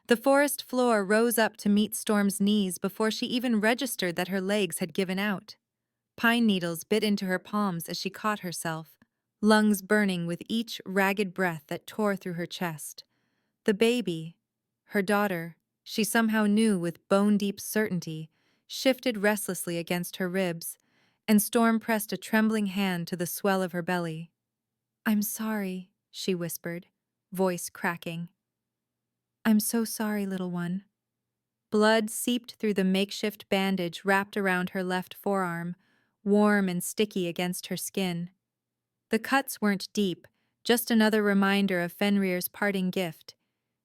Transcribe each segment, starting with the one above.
The forest floor rose up to meet Storm's knees before she even registered that her legs had given out. Pine needles bit into her palms as she caught herself, lungs burning with each ragged breath that tore through her chest. The baby, her daughter, she somehow knew with bone-deep certainty, shifted restlessly against her ribs, and Storm pressed a trembling hand to the swell of her belly. "I'm sorry," she whispered, voice cracking. "I'm so sorry, little one." Blood seeped through the makeshift bandage wrapped around her left forearm, warm and sticky against her skin. The cuts weren't deep, just another reminder of Fenrir's parting gift,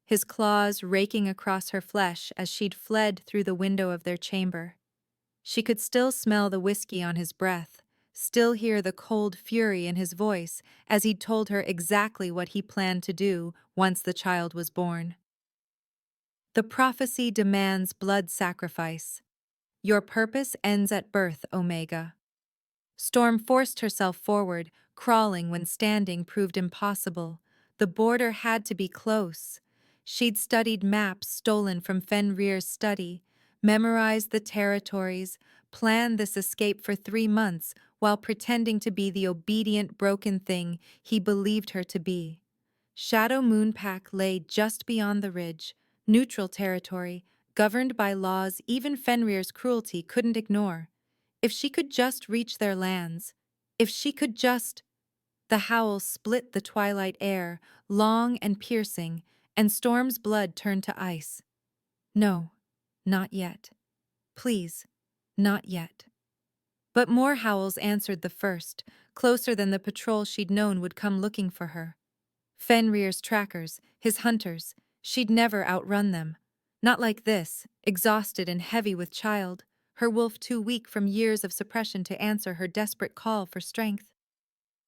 his claws raking across her flesh as she'd fled through the window of their chamber. She could still smell the whiskey on his breath, still hear the cold fury in his voice as he'd told her exactly what he planned to do once the child was born. The prophecy demands blood sacrifice. Your purpose ends at birth, Omega. Storm forced herself forward, crawling when standing proved impossible. The border had to be close. She'd studied maps stolen from Fenrir's study, memorized the territories, planned this escape for 3 months while pretending to be the obedient broken thing he believed her to be. Shadow Moon Pack lay just beyond the ridge, neutral territory, governed by laws even Fenrir's cruelty couldn't ignore. If she could just reach their lands, if she could just... The howl split the twilight air, long and piercing, and Storm's blood turned to ice. No, not yet. Please, not yet. But more howls answered the first, closer than the patrol she'd known would come looking for her. Fenrir's trackers, his hunters, she'd never outrun them. Not like this, exhausted and heavy with child, her wolf too weak from years of suppression to answer her desperate call for strength.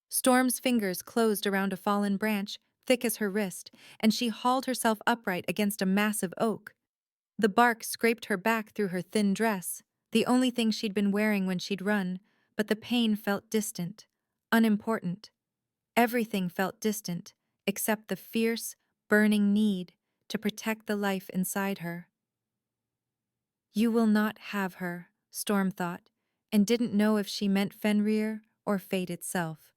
Storm's fingers closed around a fallen branch, thick as her wrist, and she hauled herself upright against a massive oak. The bark scraped her back through her thin dress, the only thing she'd been wearing when she'd run, but the pain felt distant, unimportant. Everything felt distant, except the fierce, burning need to protect the life inside her. You will not have her, Storm thought, and didn't know if she meant Fenrir or fate itself.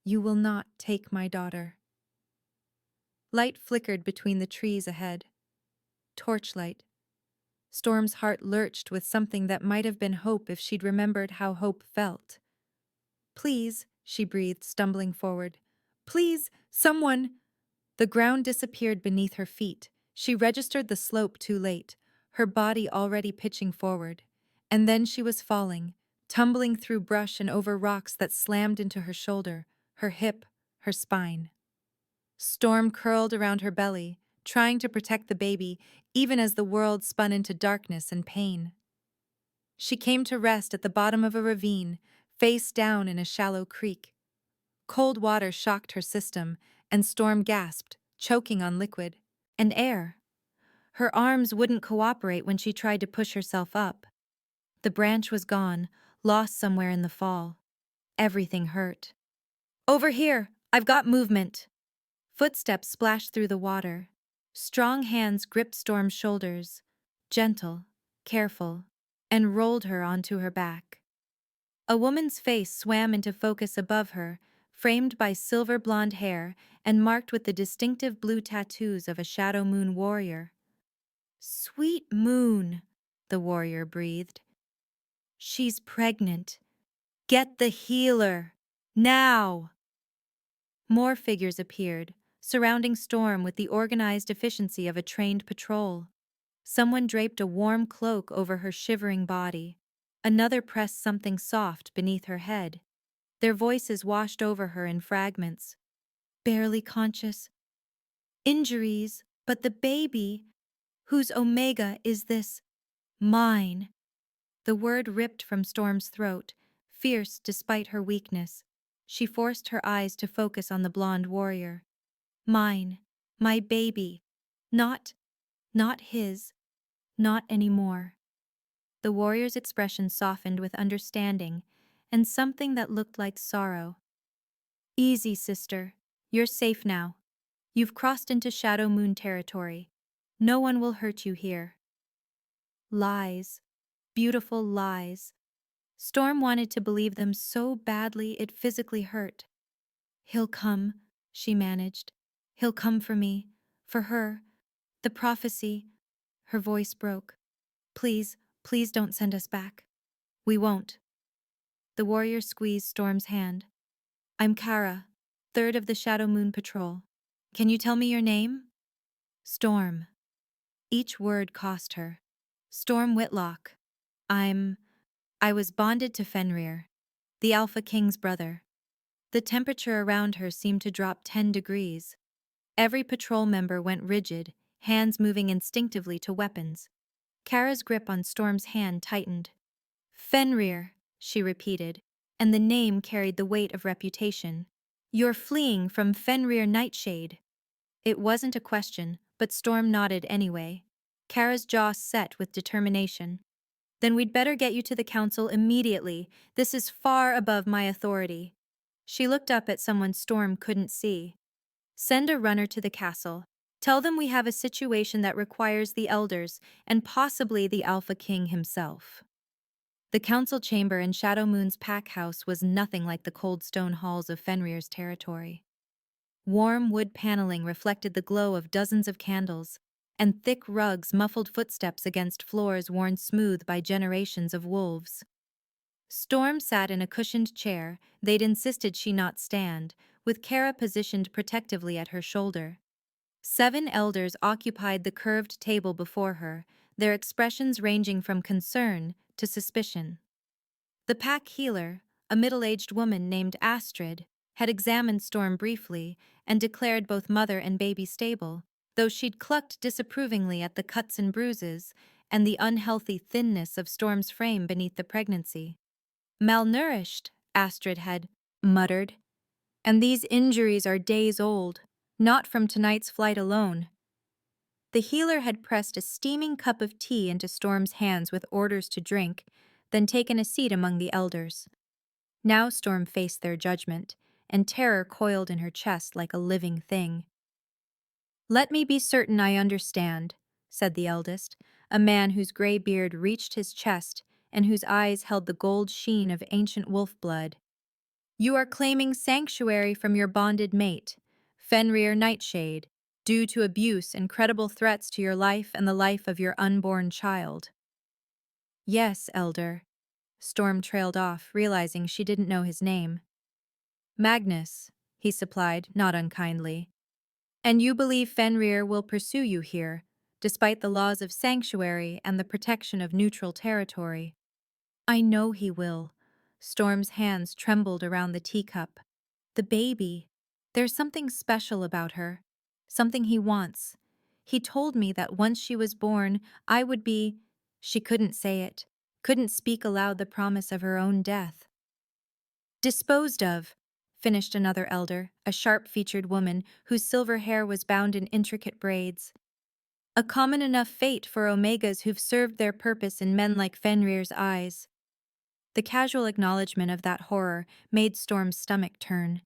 You will not take my daughter. Light flickered between the trees ahead. Torchlight. Storm's heart lurched with something that might have been hope if she'd remembered how hope felt. Please, she breathed, stumbling forward. Please, someone! The ground disappeared beneath her feet. She registered the slope too late, her body already pitching forward. And then she was falling, tumbling through brush and over rocks that slammed into her shoulder, her hip, her spine. Storm curled around her belly, trying to protect the baby, even as the world spun into darkness and pain. She came to rest at the bottom of a ravine, face down in a shallow creek. Cold water shocked her system, and Storm gasped, choking on liquid and air. Her arms wouldn't cooperate when she tried to push herself up. The branch was gone, lost somewhere in the fall. Everything hurt. Over here! I've got movement! Footsteps splashed through the water. Strong hands gripped Storm's shoulders, gentle, careful, and rolled her onto her back. A woman's face swam into focus above her, framed by silver blonde hair and marked with the distinctive blue tattoos of a Shadow Moon warrior. Sweet Moon, the warrior breathed. She's pregnant. Get the healer. Now! More figures appeared, surrounding Storm with the organized efficiency of a trained patrol. Someone draped a warm cloak over her shivering body. Another pressed something soft beneath her head. Their voices washed over her in fragments. Barely conscious. Injuries, but the baby, whose Omega is this? Mine. The word ripped from Storm's throat, fierce despite her weakness. She forced her eyes to focus on the blonde warrior. Mine. My baby. Not his. Not anymore. The warrior's expression softened with understanding and something that looked like sorrow. Easy, sister. You're safe now. You've crossed into Shadow Moon territory. No one will hurt you here. Lies. Beautiful lies. Storm wanted to believe them so badly it physically hurt. He'll come, she managed. He'll come for me. For her. The prophecy. Her voice broke. Please, please don't send us back. We won't. The warrior squeezed Storm's hand. I'm Kara, third of the Shadow Moon Patrol. Can you tell me your name? Storm. Each word cost her. Storm Whitlock. I was bonded to Fenrir, the Alpha King's brother. The temperature around her seemed to drop 10 degrees. Every patrol member went rigid, hands moving instinctively to weapons. Kara's grip on Storm's hand tightened. Fenrir, she repeated, and the name carried the weight of reputation. You're fleeing from Fenrir Nightshade. It wasn't a question, but Storm nodded anyway. Kara's jaw set with determination. Then we'd better get you to the council immediately. This is far above my authority. She looked up at someone Storm couldn't see. Send a runner to the castle. Tell them we have a situation that requires the elders, and possibly the Alpha King himself. The council chamber in Shadow Moon's pack house was nothing like the cold stone halls of Fenrir's territory. Warm wood paneling reflected the glow of dozens of candles, and thick rugs muffled footsteps against floors worn smooth by generations of wolves. Storm sat in a cushioned chair they'd insisted she not stand, with Kara positioned protectively at her shoulder. 7 elders occupied the curved table before her, their expressions ranging from concern to suspicion. The pack healer, a middle-aged woman named Astrid, had examined Storm briefly and declared both mother and baby stable, though she'd clucked disapprovingly at the cuts and bruises and the unhealthy thinness of Storm's frame beneath the pregnancy. Malnourished, Astrid had muttered. And these injuries are days old, not from tonight's flight alone. The healer had pressed a steaming cup of tea into Storm's hands with orders to drink, then taken a seat among the elders. Now Storm faced their judgment, and terror coiled in her chest like a living thing. Let me be certain I understand, said the eldest, a man whose gray beard reached his chest and whose eyes held the gold sheen of ancient wolf blood. You are claiming sanctuary from your bonded mate, Fenrir Nightshade, due to abuse and credible threats to your life and the life of your unborn child. Yes, Elder. Storm trailed off, realizing she didn't know his name. Magnus, he supplied, not unkindly. And you believe Fenrir will pursue you here, despite the laws of sanctuary and the protection of neutral territory. I know he will. Storm's hands trembled around the teacup. The baby. There's something special about her. Something he wants. He told me that once she was born, I would be... She couldn't say it. Couldn't speak aloud the promise of her own death. Disposed of, finished another elder, a sharp-featured woman whose silver hair was bound in intricate braids. A common enough fate for Omegas who've served their purpose in men like Fenrir's eyes. The casual acknowledgement of that horror made Storm's stomach turn.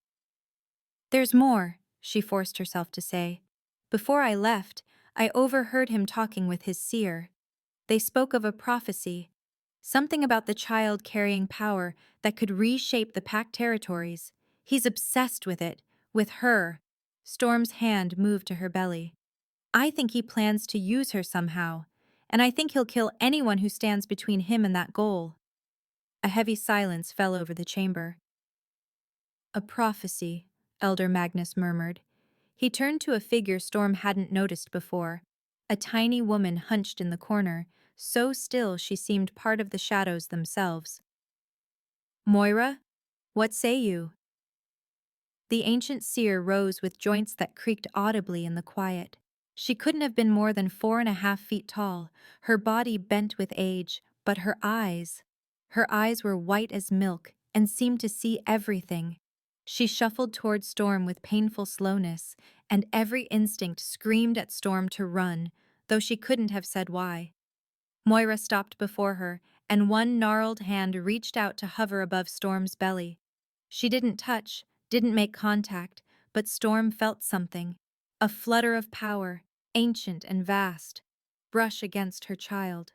There's more, she forced herself to say. Before I left, I overheard him talking with his seer. They spoke of a prophecy, something about the child carrying power that could reshape the pack territories. He's obsessed with it, with her. Storm's hand moved to her belly. I think he plans to use her somehow, and I think he'll kill anyone who stands between him and that goal. A heavy silence fell over the chamber. A prophecy, Elder Magnus murmured. He turned to a figure Storm hadn't noticed before, a tiny woman hunched in the corner, so still she seemed part of the shadows themselves. Moira, what say you? The ancient seer rose with joints that creaked audibly in the quiet. She couldn't have been more than 4.5 feet tall, her body bent with age, but her eyes were white as milk and seemed to see everything. She shuffled toward Storm with painful slowness, and every instinct screamed at Storm to run, though she couldn't have said why. Moira stopped before her, and one gnarled hand reached out to hover above Storm's belly. She didn't touch, didn't make contact, but Storm felt something. A flutter of power, ancient and vast, brush against her child.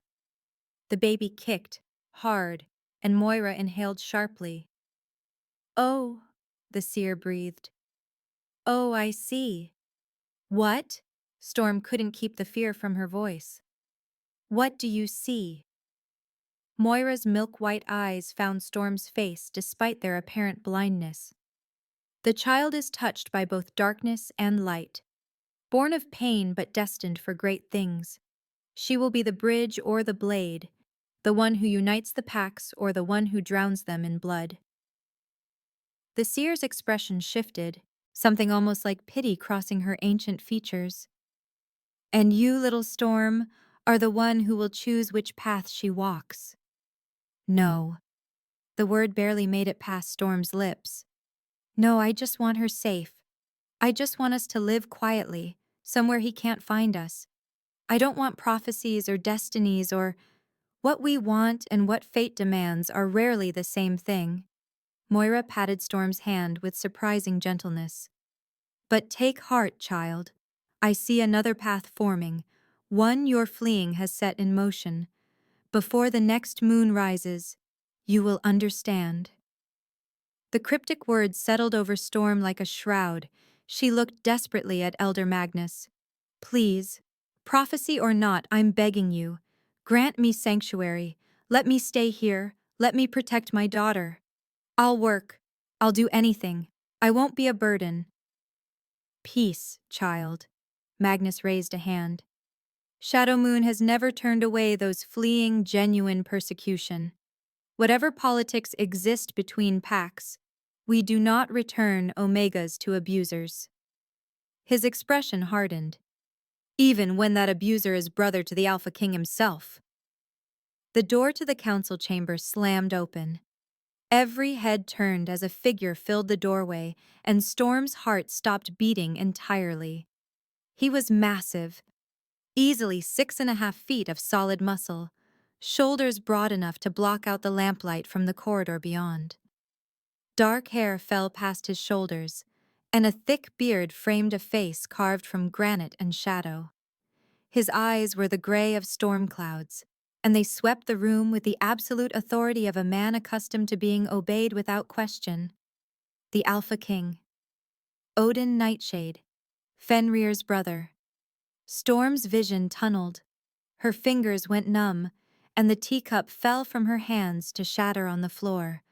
The baby kicked, hard, and Moira inhaled sharply. "Oh," the seer breathed. "Oh, I see." "What?" Storm couldn't keep the fear from her voice. "What do you see?" Moira's milk-white eyes found Storm's face despite their apparent blindness. The child is touched by both darkness and light. Born of pain but destined for great things. She will be the bridge or the blade, the one who unites the packs or the one who drowns them in blood. The seer's expression shifted, something almost like pity crossing her ancient features. "And you, little Storm, are the one who will choose which path she walks." "No." The word barely made it past Storm's lips. "No, I just want her safe. I just want us to live quietly, somewhere he can't find us. I don't want prophecies or destinies or what we want and what fate demands are rarely the same thing." Moira patted Storm's hand with surprising gentleness. "But take heart, child. I see another path forming, one your fleeing has set in motion. Before the next moon rises, you will understand." The cryptic words settled over Storm like a shroud. She looked desperately at Elder Magnus. "Please, prophecy or not, I'm begging you. Grant me sanctuary. Let me stay here. Let me protect my daughter. I'll work. I'll do anything. I won't be a burden." "Peace, child." Magnus raised a hand. "Shadow Moon has never turned away those fleeing, genuine persecution. Whatever politics exist between packs, we do not return Omegas to abusers." His expression hardened. "Even when that abuser is brother to the Alpha King himself." The door to the council chamber slammed open. Every head turned as a figure filled the doorway, and Storm's heart stopped beating entirely. He was massive, easily 6.5 feet of solid muscle, shoulders broad enough to block out the lamplight from the corridor beyond. Dark hair fell past his shoulders, and a thick beard framed a face carved from granite and shadow. His eyes were the gray of storm clouds, and they swept the room with the absolute authority of a man accustomed to being obeyed without question. The Alpha King. Odin Nightshade, Fenrir's brother. Storm's vision tunneled. Her fingers went numb, and the teacup fell from her hands to shatter on the floor.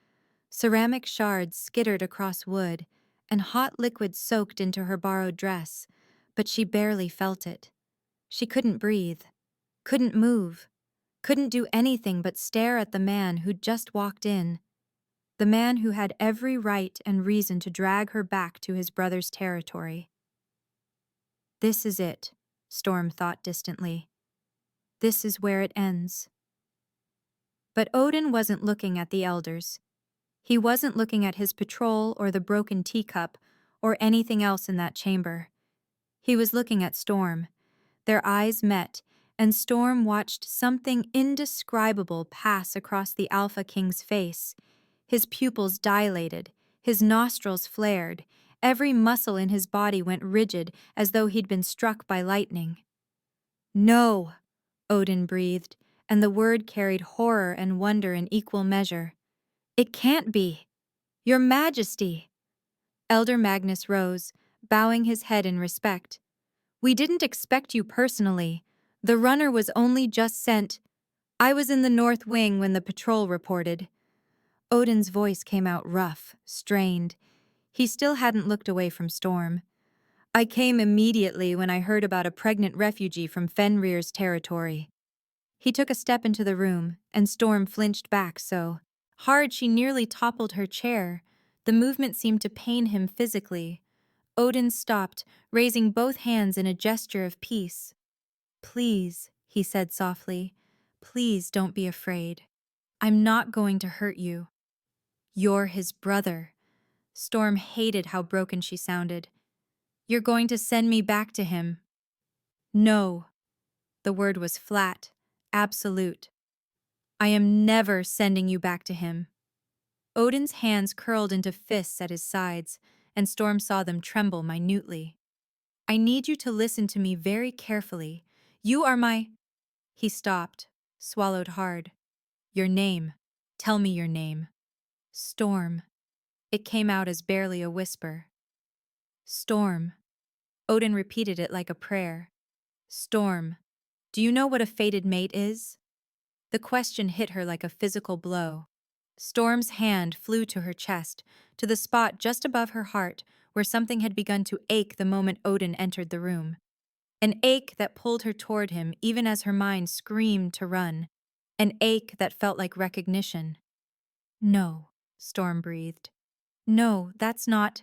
Ceramic shards skittered across wood, and hot liquid soaked into her borrowed dress, but she barely felt it. She couldn't breathe, couldn't move, couldn't do anything but stare at the man who'd just walked in. The man who had every right and reason to drag her back to his brother's territory. This is it, Storm thought distantly. This is where it ends. But Odin wasn't looking at the elders. He wasn't looking at his patrol or the broken teacup or anything else in that chamber. He was looking at Storm. Their eyes met, and Storm watched something indescribable pass across the Alpha King's face. His pupils dilated, his nostrils flared, every muscle in his body went rigid as though he'd been struck by lightning. "No," Odin breathed, and the word carried horror and wonder in equal measure. "It can't be. Your Majesty." Elder Magnus rose, bowing his head in respect. "We didn't expect you personally. The runner was only just sent. I was in the North Wing when the patrol reported." Odin's voice came out rough, strained. He still hadn't looked away from Storm. "I came immediately when I heard about a pregnant refugee from Fenrir's territory." He took a step into the room, and Storm flinched back so hard she nearly toppled her chair. The movement seemed to pain him physically. Odin stopped, raising both hands in a gesture of peace. "Please," he said softly, "please don't be afraid. I'm not going to hurt you. You're his brother." Storm hated how broken she sounded. "You're going to send me back to him." "No." The word was flat, absolute. "I am never sending you back to him." Odin's hands curled into fists at his sides, and Storm saw them tremble minutely. I need you to listen to me very carefully. You are my. He stopped, swallowed hard. Your name. Tell me your name. Storm. It came out as barely a whisper. Storm. Odin repeated it like a prayer. Storm. Do you know what a fated mate is? The question hit her like a physical blow. Storm's hand flew to her chest, to the spot just above her heart, where something had begun to ache the moment Odin entered the room. An ache that pulled her toward him even as her mind screamed to run. An ache that felt like recognition. No, Storm breathed. No, that's not.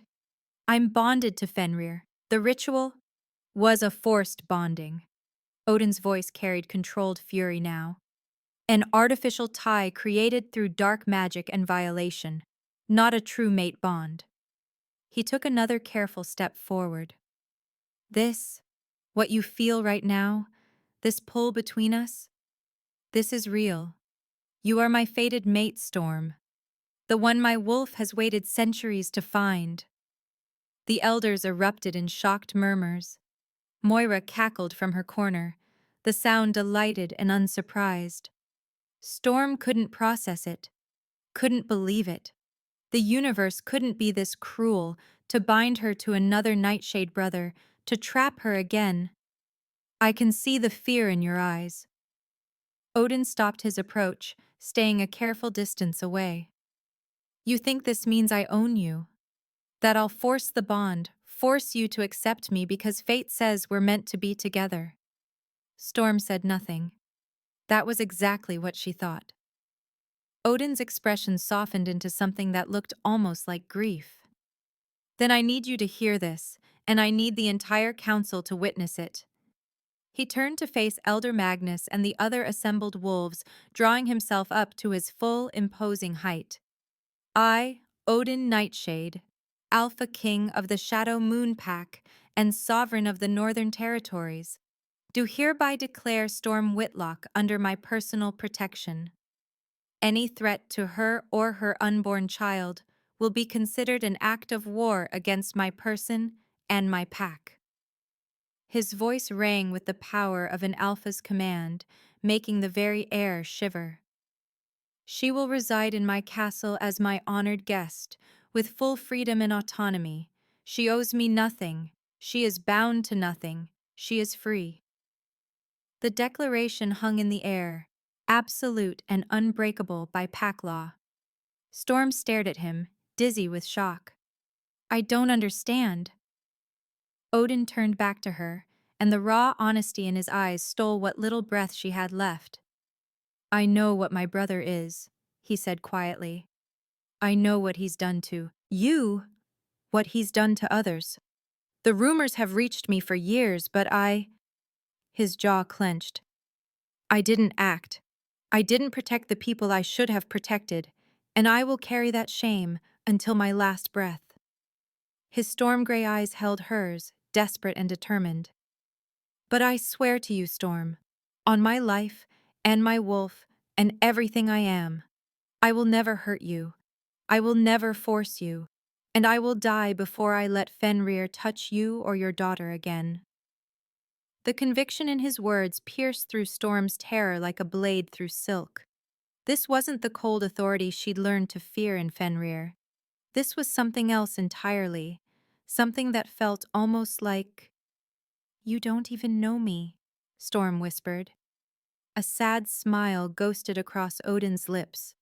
I'm bonded to Fenrir. The ritual was a forced bonding. Odin's voice carried controlled fury now. An artificial tie created through dark magic and violation, not a true mate bond. He took another careful step forward. This, what you feel right now, this pull between us, this is real. You are my fated mate, Storm. The one my wolf has waited centuries to find. The elders erupted in shocked murmurs. Moira cackled from her corner, the sound delighted and unsurprised. Storm couldn't process it, couldn't believe it. The universe couldn't be this cruel, to bind her to another Nightshade brother, to trap her again. I can see the fear in your eyes. Odin stopped his approach, staying a careful distance away. You think this means I own you? That I'll force the bond, force you to accept me because fate says we're meant to be together? Storm said nothing. That was exactly what she thought. Odin's expression softened into something that looked almost like grief. Then I need you to hear this, and I need the entire council to witness it. He turned to face Elder Magnus and the other assembled wolves, drawing himself up to his full, imposing height. I, Odin Nightshade, Alpha King of the Shadow Moon Pack and Sovereign of the Northern Territories, do hereby declare Storm Whitlock under my personal protection. Any threat to her or her unborn child will be considered an act of war against my person and my pack. His voice rang with the power of an alpha's command, making the very air shiver. She will reside in my castle as my honored guest, with full freedom and autonomy. She owes me nothing. She is bound to nothing. She is free. The declaration hung in the air, absolute and unbreakable by pack law. Storm stared at him, dizzy with shock. I don't understand. Odin turned back to her, and the raw honesty in his eyes stole what little breath she had left. I know what my brother is, he said quietly. I know what he's done to you, what he's done to others. The rumors have reached me for years, but His jaw clenched. I didn't act. I didn't protect the people I should have protected, and I will carry that shame until my last breath. His storm-gray eyes held hers, desperate and determined. But I swear to you, Storm, on my life and my wolf and everything I am, I will never hurt you. I will never force you, and I will die before I let Fenrir touch you or your daughter again. The conviction in his words pierced through Storm's terror like a blade through silk. This wasn't the cold authority she'd learned to fear in Fenrir. This was something else entirely, something that felt almost like, "You don't even know me," Storm whispered. A sad smile ghosted across Odin's lips.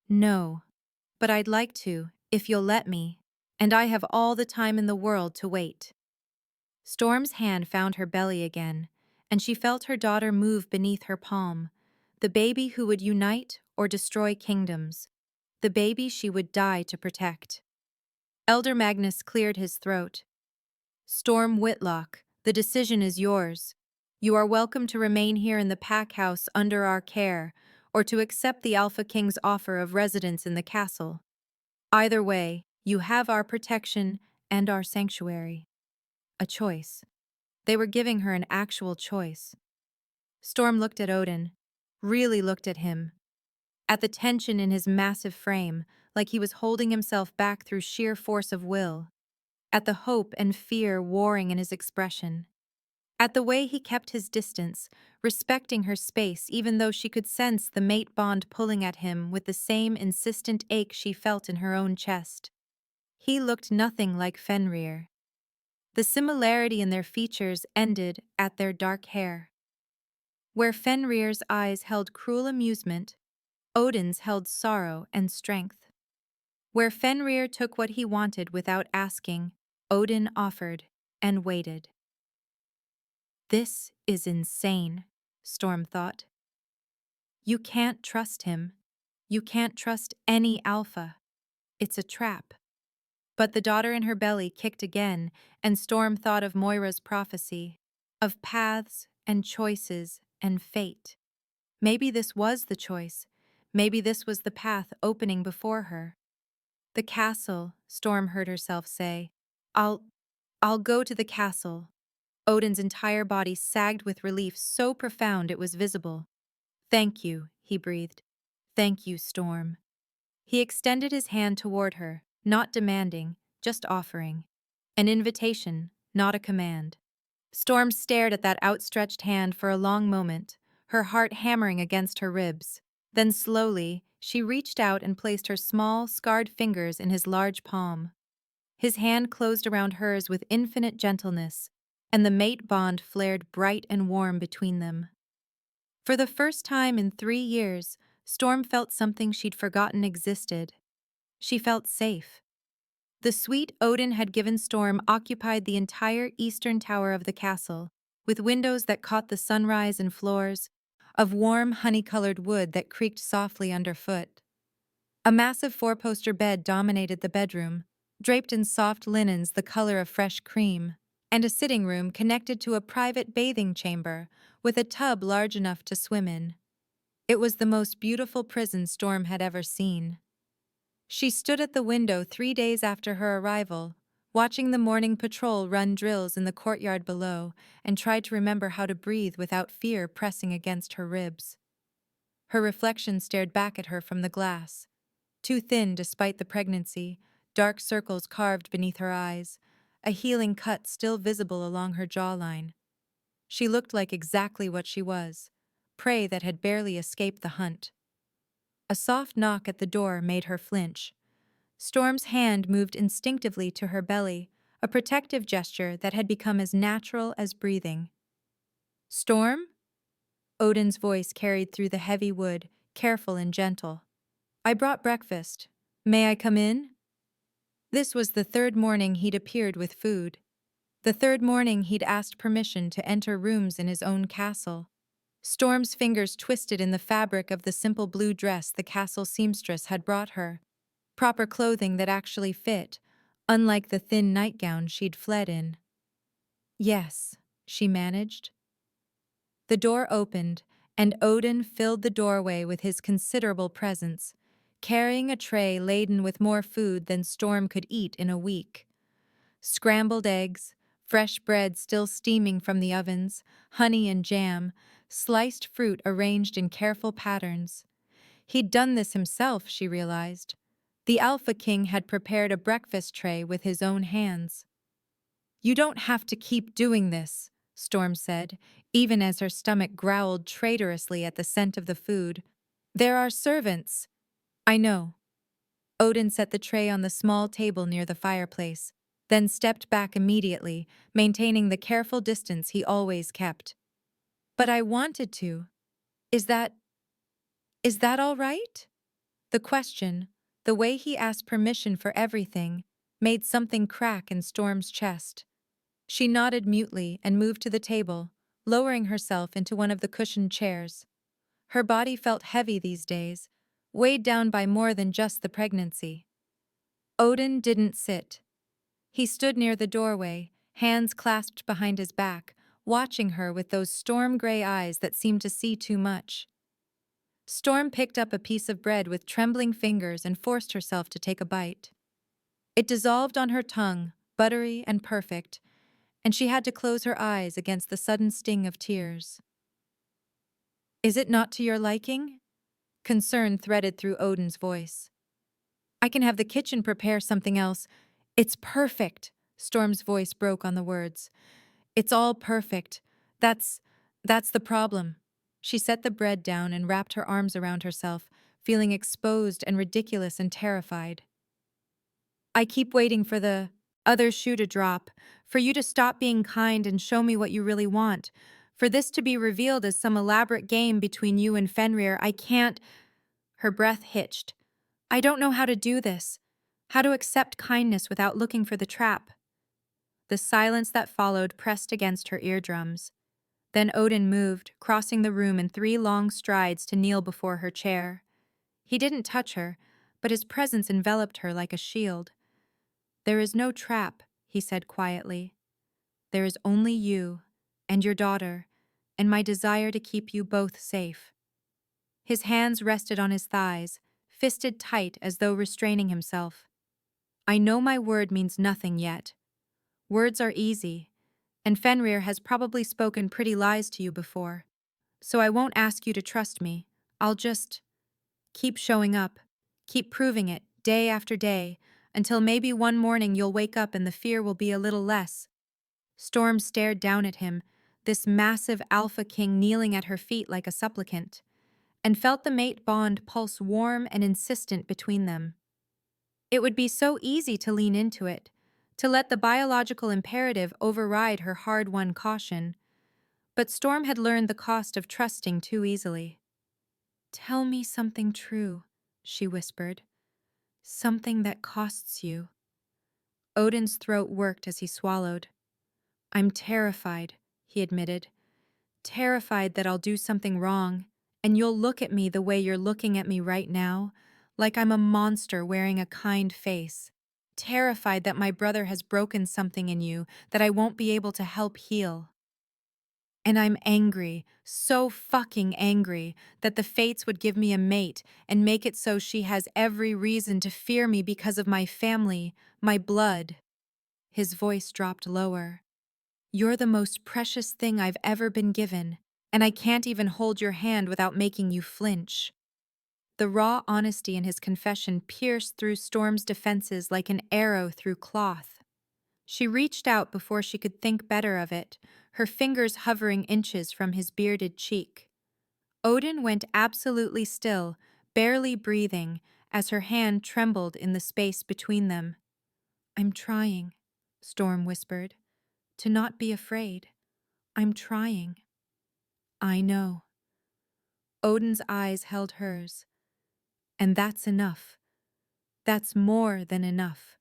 No, but I'd like to, if you'll let me, and I have all the time in the world to wait. Storm's hand found her belly again, and she felt her daughter move beneath her palm, the baby who would unite or destroy kingdoms, the baby she would die to protect. Elder Magnus cleared his throat. Storm Whitlock, the decision is yours. You are welcome to remain here in the pack house under our care, or to accept the Alpha King's offer of residence in the castle. Either way, you have our protection and our sanctuary. A choice. They were giving her an actual choice. Storm looked at Odin, really looked at him, at the tension in his massive frame, like he was holding himself back through sheer force of will. at the hope and fear warring in his expression, at the way he kept his distance, respecting her space even though she could sense the mate bond pulling at him with the same insistent ache she felt in her own chest. He looked nothing like Fenrir. The similarity in their features ended at their dark hair. Where Fenrir's eyes held cruel amusement, Odin's held sorrow and strength. Where Fenrir took what he wanted without asking, Odin offered and waited. This is insane, Storm thought. You can't trust him. You can't trust any alpha. It's a trap. But the daughter in her belly kicked again, and Storm thought of Moira's prophecy, of paths and choices and fate. Maybe this was the choice. Maybe this was the path opening before her. The castle, Storm heard herself say. I'll go to the castle. Odin's entire body sagged with relief so profound it was visible. Thank you, he breathed. Thank you, Storm. He extended his hand toward her, not demanding, just offering. An invitation, not a command. Storm stared at that outstretched hand for a long moment, her heart hammering against her ribs. Then slowly, she reached out and placed her small, scarred fingers in his large palm. His hand closed around hers with infinite gentleness, and the mate bond flared bright and warm between them. For the first time in 3 years, Storm felt something she'd forgotten existed. She felt safe. The suite Odin had given Storm occupied the entire eastern tower of the castle, with windows that caught the sunrise and floors of warm, honey-colored wood that creaked softly underfoot. A massive four-poster bed dominated the bedroom, draped in soft linens the color of fresh cream, and a sitting room connected to a private bathing chamber with a tub large enough to swim in. It was the most beautiful prison Storm had ever seen. She stood at the window 3 days after her arrival, watching the morning patrol run drills in the courtyard below, and tried to remember how to breathe without fear pressing against her ribs. Her reflection stared back at her from the glass. Too thin despite the pregnancy, dark circles carved beneath her eyes, a healing cut still visible along her jawline. She looked like exactly what she was, prey that had barely escaped the hunt. A soft knock at the door made her flinch. Storm's hand moved instinctively to her belly, a protective gesture that had become as natural as breathing. "Storm?" Odin's voice carried through the heavy wood, careful and gentle. "I brought breakfast. May I come in?" This was the 3rd morning he'd appeared with food. The 3rd morning he'd asked permission to enter rooms in his own castle. Storm's fingers twisted in the fabric of the simple blue dress the castle seamstress had brought her. Proper clothing that actually fit, unlike the thin nightgown she'd fled in. "Yes," she managed. The door opened, and Odin filled the doorway with his considerable presence, carrying a tray laden with more food than Storm could eat in a week. Scrambled eggs, fresh bread still steaming from the ovens, honey and jam, sliced fruit arranged in careful patterns. He'd done this himself, she realized. The Alpha King had prepared a breakfast tray with his own hands. "You don't have to keep doing this," Storm said, even as her stomach growled traitorously at the scent of the food. "There are servants." "I know." Odin set the tray on the small table near the fireplace, then stepped back immediately, maintaining the careful distance he always kept. "But I wanted to. Is that all right?" The question, the way he asked permission for everything, made something crack in Storm's chest. She nodded mutely and moved to the table, lowering herself into one of the cushioned chairs. Her body felt heavy these days, weighed down by more than just the pregnancy. Odin didn't sit. He stood near the doorway, hands clasped behind his back, watching her with those storm-gray eyes that seemed to see too much. Storm picked up a piece of bread with trembling fingers and forced herself to take a bite. It dissolved on her tongue, buttery and perfect, and she had to close her eyes against the sudden sting of tears. "Is it not to your liking?" Concern threaded through Odin's voice. "I can have the kitchen prepare something else. It's perfect," Storm's voice broke on the words. It's all perfect. That's that's the problem. She set the bread down and wrapped her arms around herself, feeling exposed and ridiculous and terrified. I keep waiting for the other shoe to drop, for you to stop being kind and show me what you really want, for this to be revealed as some elaborate game between you and Fenrir. I can't. Her breath hitched. I don't know how to do this, how to accept kindness without looking for the trap. The silence that followed pressed against her eardrums. Then Odin moved, crossing the room in 3 long strides to kneel before her chair. He didn't touch her, but his presence enveloped her like a shield. There is no trap, he said quietly. There is only you, and your daughter, and my desire to keep you both safe. His hands rested on his thighs, fisted tight as though restraining himself. I know my word means nothing yet. Words are easy, and Fenrir has probably spoken pretty lies to you before. So I won't ask you to trust me. I'll just keep showing up, keep proving it, day after day, until maybe one morning you'll wake up and the fear will be a little less. Storm stared down at him, this massive alpha king kneeling at her feet like a supplicant, and felt the mate bond pulse warm and insistent between them. It would be so easy to lean into it, to let the biological imperative override her hard-won caution. But Storm had learned the cost of trusting too easily. Tell me something true, she whispered. Something that costs you. Odin's throat worked as he swallowed. I'm terrified, he admitted. Terrified that I'll do something wrong, and you'll look at me the way you're looking at me right now, like I'm a monster wearing a kind face. Terrified that my brother has broken something in you that I won't be able to help heal. And I'm angry, so fucking angry, that the fates would give me a mate and make it so she has every reason to fear me because of my family, my blood. His voice dropped lower. You're the most precious thing I've ever been given, and I can't even hold your hand without making you flinch. The raw honesty in his confession pierced through Storm's defenses like an arrow through cloth. She reached out before she could think better of it, her fingers hovering inches from his bearded cheek. Odin went absolutely still, barely breathing, as her hand trembled in the space between them. I'm trying, Storm whispered, to not be afraid. I'm trying. I know. Odin's eyes held hers. And that's enough. That's more than enough.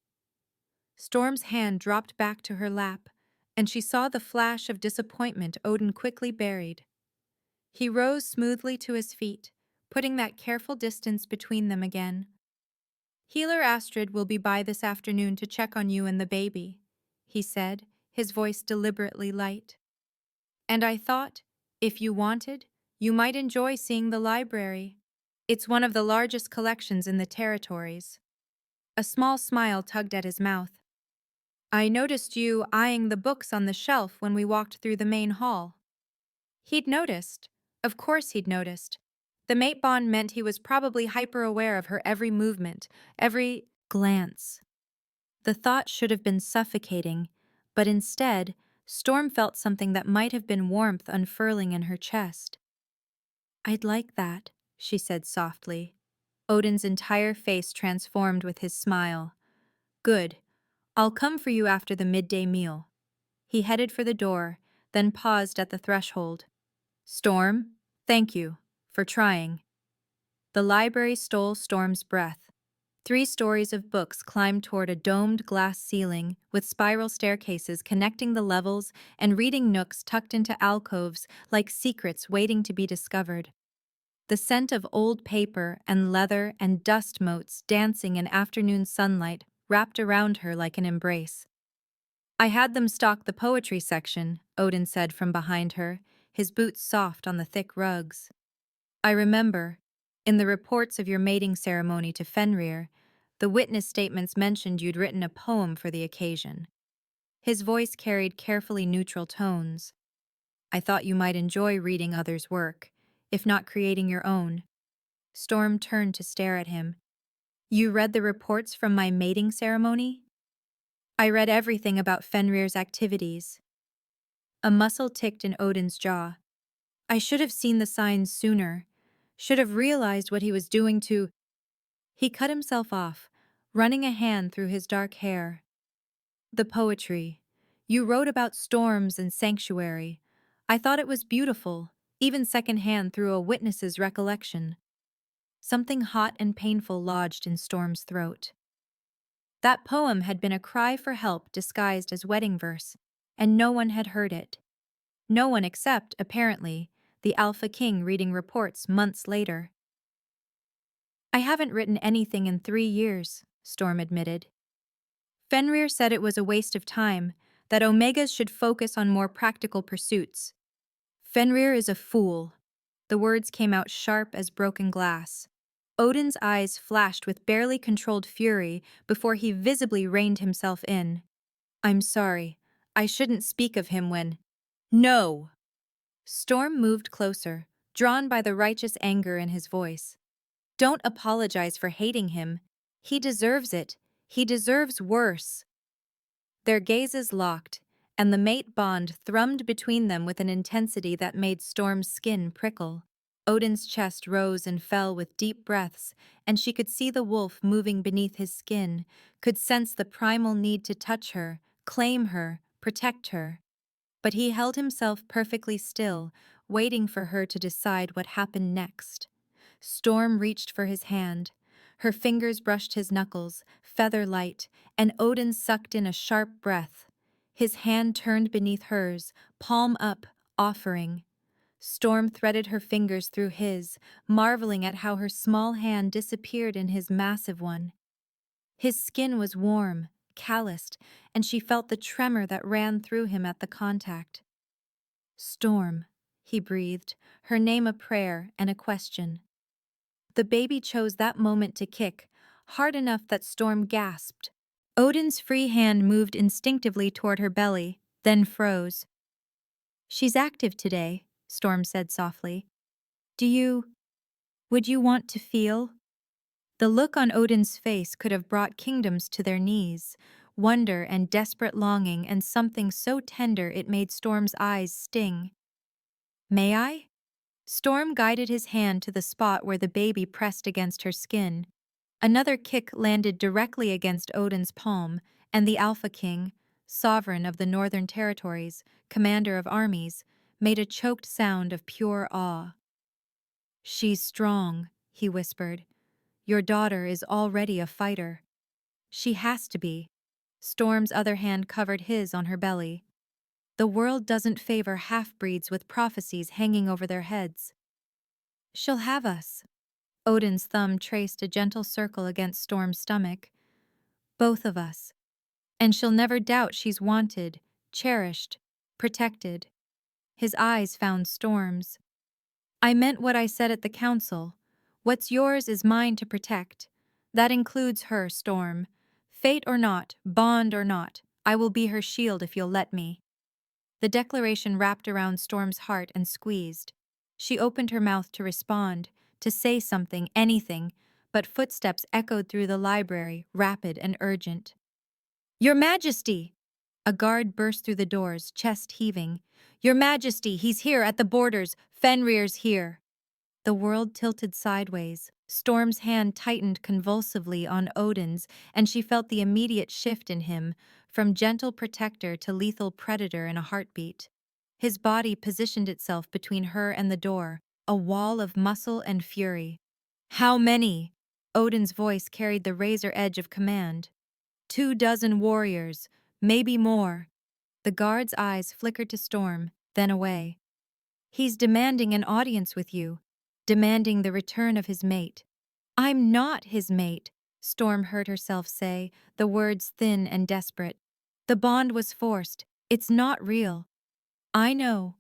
Storm's hand dropped back to her lap, and she saw the flash of disappointment Odin quickly buried. He rose smoothly to his feet, putting that careful distance between them again. Healer Astrid will be by this afternoon to check on you and the baby, he said, his voice deliberately light. And I thought, if you wanted, you might enjoy seeing the library. It's one of the largest collections in the territories. A small smile tugged at his mouth. I noticed you eyeing the books on the shelf when we walked through the main hall. He'd noticed. Of course he'd noticed. The mate bond meant he was probably hyper-aware of her every movement, every glance. The thought should have been suffocating, but instead, Storm felt something that might have been warmth unfurling in her chest. I'd like that, she said softly. Odin's entire face transformed with his smile. Good. I'll come for you after the midday meal. He headed for the door, then paused at the threshold. Storm, thank you for trying. The library stole Storm's breath. 3 stories of books climbed toward a domed glass ceiling with spiral staircases connecting the levels and reading nooks tucked into alcoves like secrets waiting to be discovered. The scent of old paper and leather and dust motes dancing in afternoon sunlight wrapped around her like an embrace. I had them stock the poetry section, Odin said from behind her, his boots soft on the thick rugs. I remember, in the reports of your mating ceremony to Fenrir, the witness statements mentioned you'd written a poem for the occasion. His voice carried carefully neutral tones. I thought you might enjoy reading others' work, if not creating your own. Storm turned to stare at him. You read the reports from my mating ceremony? I read everything about Fenrir's activities. A muscle ticked in Odin's jaw. I should have seen the signs sooner. Should have realized what he was doing to. He cut himself off, running a hand through his dark hair. The poetry. You wrote about storms and sanctuary. I thought it was beautiful, even secondhand through a witness's recollection. Something hot and painful lodged in Storm's throat. That poem had been a cry for help disguised as wedding verse, and no one had heard it. No one except, apparently, the Alpha King reading reports months later. I haven't written anything in 3 years, Storm admitted. Fenrir said it was a waste of time, that Omegas should focus on more practical pursuits. Fenrir is a fool. The words came out sharp as broken glass. Odin's eyes flashed with barely controlled fury before he visibly reined himself in. I'm sorry. I shouldn't speak of him when. No! Storm moved closer, drawn by the righteous anger in his voice. Don't apologize for hating him. He deserves it. He deserves worse. Their gazes locked, and the mate bond thrummed between them with an intensity that made Storm's skin prickle. Odin's chest rose and fell with deep breaths, and she could see the wolf moving beneath his skin, could sense the primal need to touch her, claim her, protect her. But he held himself perfectly still, waiting for her to decide what happened next. Storm reached for his hand. Her fingers brushed his knuckles, feather light, and Odin sucked in a sharp breath. His hand turned beneath hers, palm up, offering. Storm threaded her fingers through his, marveling at how her small hand disappeared in his massive one. His skin was warm, calloused, and she felt the tremor that ran through him at the contact. Storm, he breathed, her name a prayer and a question. The baby chose that moment to kick, hard enough that Storm gasped. Odin's free hand moved instinctively toward her belly, then froze. She's active today, Storm said softly. Would you want to feel? The look on Odin's face could have brought kingdoms to their knees, wonder and desperate longing and something so tender it made Storm's eyes sting. May I? Storm guided his hand to the spot where the baby pressed against her skin. Another kick landed directly against Odin's palm, and the Alpha King, sovereign of the Northern Territories, commander of armies, made a choked sound of pure awe. She's strong, he whispered. Your daughter is already a fighter. She has to be. Storm's other hand covered his on her belly. The world doesn't favor half-breeds with prophecies hanging over their heads. She'll have us. Odin's thumb traced a gentle circle against Storm's stomach. Both of us. And she'll never doubt she's wanted, cherished, protected. His eyes found Storm's. I meant what I said at the council. What's yours is mine to protect. That includes her, Storm. Fate or not, bond or not, I will be her shield if you'll let me. The declaration wrapped around Storm's heart and squeezed. She opened her mouth to respond, to say something, anything, but footsteps echoed through the library, rapid and urgent. Your Majesty! A guard burst through the doors, chest heaving. Your Majesty, he's here at the borders. Fenrir's here. The world tilted sideways. Storm's hand tightened convulsively on Odin's, and she felt the immediate shift in him, from gentle protector to lethal predator in a heartbeat. His body positioned itself between her and the door, a wall of muscle and fury. How many? Odin's voice carried the razor edge of command. 24 warriors, maybe more. The guard's eyes flickered to Storm, then away. He's demanding an audience with you, demanding the return of his mate. I'm not his mate, Storm heard herself say, the words thin and desperate. The bond was forced. It's not real. I know.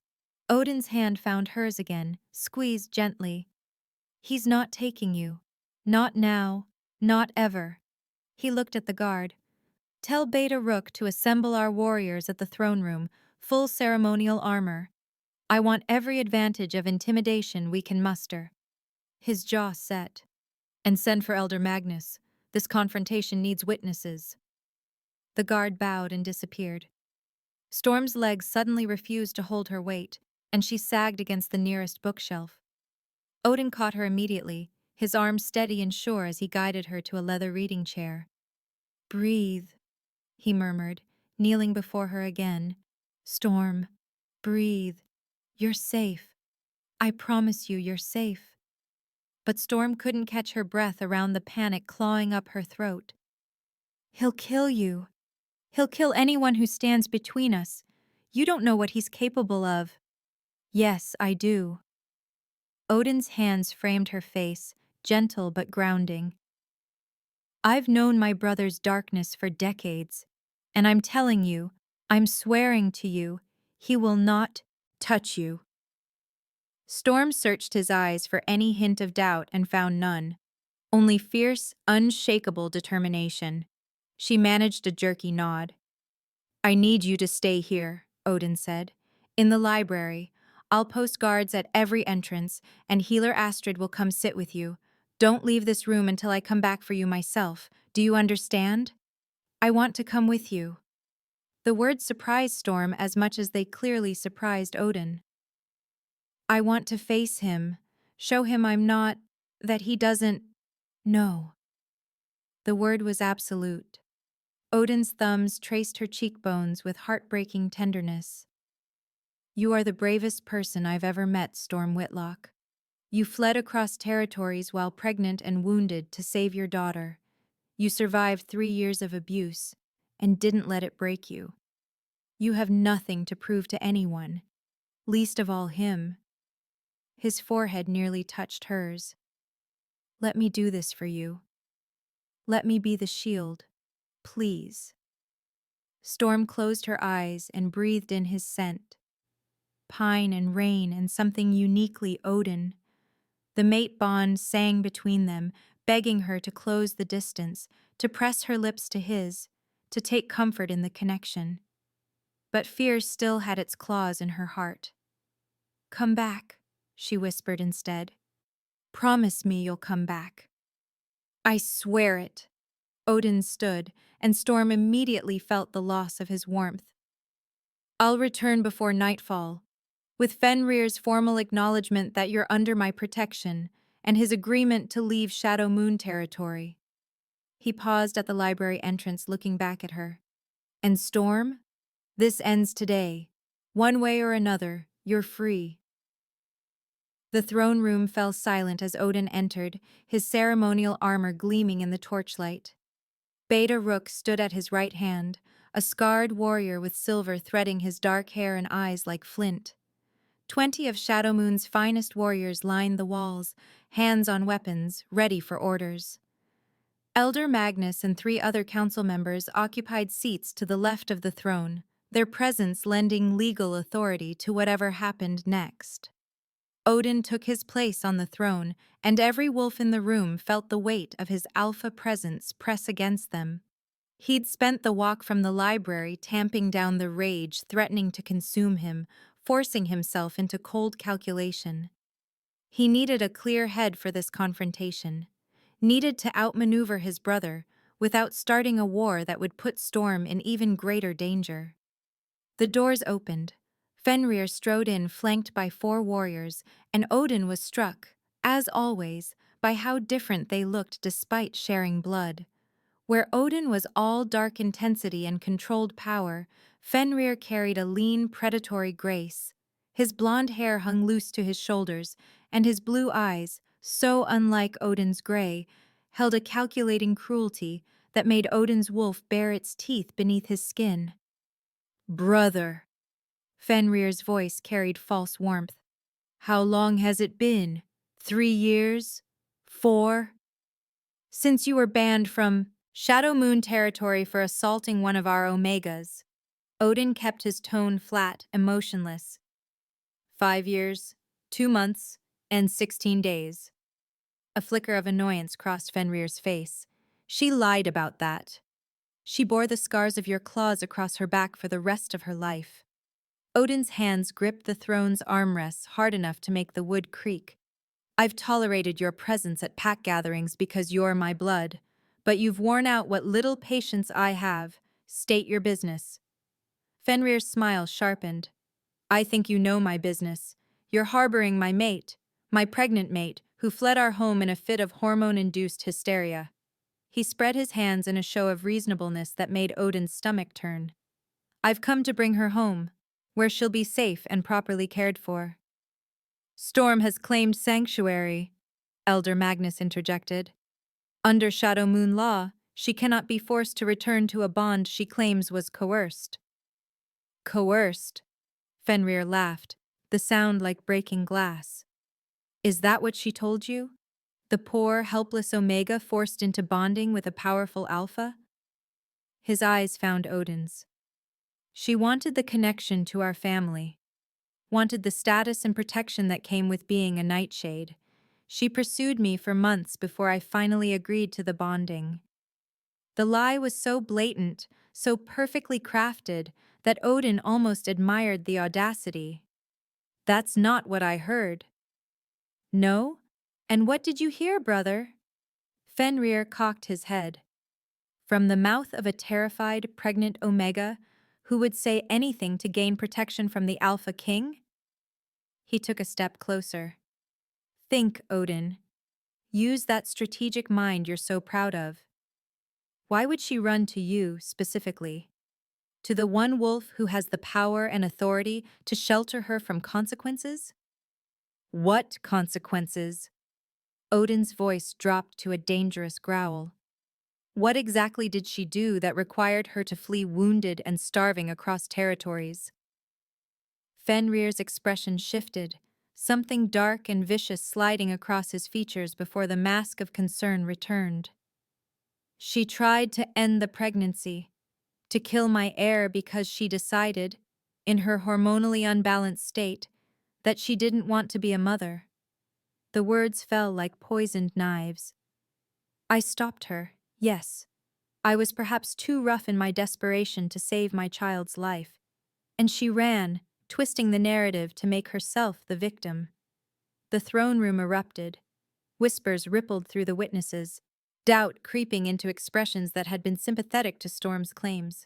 Odin's hand found hers again, squeezed gently. He's not taking you. Not now. Not ever. He looked at the guard. Tell Beta Rook to assemble our warriors at the throne room, full ceremonial armor. I want every advantage of intimidation we can muster. His jaw set. And send for Elder Magnus. This confrontation needs witnesses. The guard bowed and disappeared. Storm's legs suddenly refused to hold her weight, and she sagged against the nearest bookshelf. Odin caught her immediately, his arm steady and sure as he guided her to a leather reading chair. "Breathe," he murmured, kneeling before her again. "Storm, breathe. You're safe. I promise you you're safe." But Storm couldn't catch her breath around the panic clawing up her throat. "He'll kill you. He'll kill anyone who stands between us. You don't know what he's capable of." "Yes, I do." Odin's hands framed her face, gentle but grounding. "I've known my brother's darkness for decades, and I'm telling you, I'm swearing to you, he will not touch you." Storm searched his eyes for any hint of doubt and found none, only fierce, unshakable determination. She managed a jerky nod. "I need you to stay here," Odin said. "In the library. I'll post guards at every entrance, and Healer Astrid will come sit with you. Don't leave this room until I come back for you myself. Do you understand?" "I want to come with you." The words surprised Storm as much as they clearly surprised Odin. "I want to face him, show him I'm not, that he doesn't know." The word was absolute. Odin's thumbs traced her cheekbones with heartbreaking tenderness. "You are the bravest person I've ever met, Storm Whitlock. You fled across territories while pregnant and wounded to save your daughter. You survived 3 years of abuse and didn't let it break you. You have nothing to prove to anyone, least of all him." His forehead nearly touched hers. "Let me do this for you. Let me be the shield, please." Storm closed her eyes and breathed in his scent. Pine and rain and something uniquely Odin. The mate bond sang between them, begging her to close the distance, to press her lips to his, to take comfort in the connection. But fear still had its claws in her heart. "Come back," she whispered instead. "Promise me you'll come back." "I swear it." Odin stood, and Storm immediately felt the loss of his warmth. "I'll return before nightfall, with Fenrir's formal acknowledgement that you're under my protection, and his agreement to leave Shadow Moon territory." He paused at the library entrance, looking back at her. "And Storm, this ends today. One way or another, you're free." The throne room fell silent as Odin entered, his ceremonial armor gleaming in the torchlight. Beta Rook stood at his right hand, a scarred warrior with silver threading his dark hair and eyes like flint. 20 of Shadow Moon's finest warriors lined the walls, hands on weapons, ready for orders. Elder Magnus and 3 other council members occupied seats to the left of the throne, their presence lending legal authority to whatever happened next. Odin took his place on the throne, and every wolf in the room felt the weight of his alpha presence press against them. He'd spent the walk from the library tamping down the rage threatening to consume him, forcing himself into cold calculation. He needed a clear head for this confrontation, needed to outmaneuver his brother without starting a war that would put Storm in even greater danger. The doors opened. Fenrir strode in flanked by 4 warriors, and Odin was struck, as always, by how different they looked despite sharing blood. Where Odin was all dark intensity and controlled power, Fenrir carried a lean, predatory grace. His blonde hair hung loose to his shoulders, and his blue eyes, so unlike Odin's gray, held a calculating cruelty that made Odin's wolf bare its teeth beneath his skin. "Brother." Fenrir's voice carried false warmth. "How long has it been? 3 years? 4? Since you were banned from Shadow Moon territory for assaulting one of our Omegas." Odin kept his tone flat, emotionless. 5 years, 2 months, and 16 days. A flicker of annoyance crossed Fenrir's face. "She lied about that. She bore the scars of your claws across her back for the rest of her life." Odin's hands gripped the throne's armrests hard enough to make the wood creak. "I've tolerated your presence at pack gatherings because you're my blood, but you've worn out what little patience I have. State your business. Fenrir's smile sharpened. I think you know my business. You're harboring my pregnant mate, who fled our home in a fit of hormone-induced hysteria. He spread his hands in a show of reasonableness that made Odin's stomach turn. I've come to bring her home, where she'll be safe and properly cared for. Storm has claimed sanctuary, Elder Magnus interjected. Under Shadow Moon law, she cannot be forced to return to a bond she claims was coerced. Coerced? Fenrir laughed, the sound like breaking glass. Is that what she told you? The poor, helpless Omega forced into bonding with a powerful Alpha? His eyes found Odin's. She wanted the connection to our family, wanted the status and protection that came with being a nightshade. She pursued me for months before I finally agreed to the bonding. The lie was so blatant, so perfectly crafted, that Odin almost admired the audacity. That's not what I heard. No? And what did you hear, brother? Fenrir cocked his head. From the mouth of a terrified, pregnant Omega, who would say anything to gain protection from the Alpha King? He took a step closer. Think, Odin. Use that strategic mind you're so proud of. Why would she run to you, specifically? To the one wolf who has the power and authority to shelter her from consequences? What consequences? Odin's voice dropped to a dangerous growl. What exactly did she do that required her to flee wounded and starving across territories? Fenrir's expression shifted, something dark and vicious sliding across his features before the mask of concern returned. She tried to end the pregnancy, to kill my heir because she decided, in her hormonally unbalanced state, that she didn't want to be a mother. The words fell like poisoned knives. I stopped her, yes. I was perhaps too rough in my desperation to save my child's life. And she ran, twisting the narrative to make herself the victim. The throne room erupted. Whispers rippled through the witnesses, doubt creeping into expressions that had been sympathetic to Storm's claims.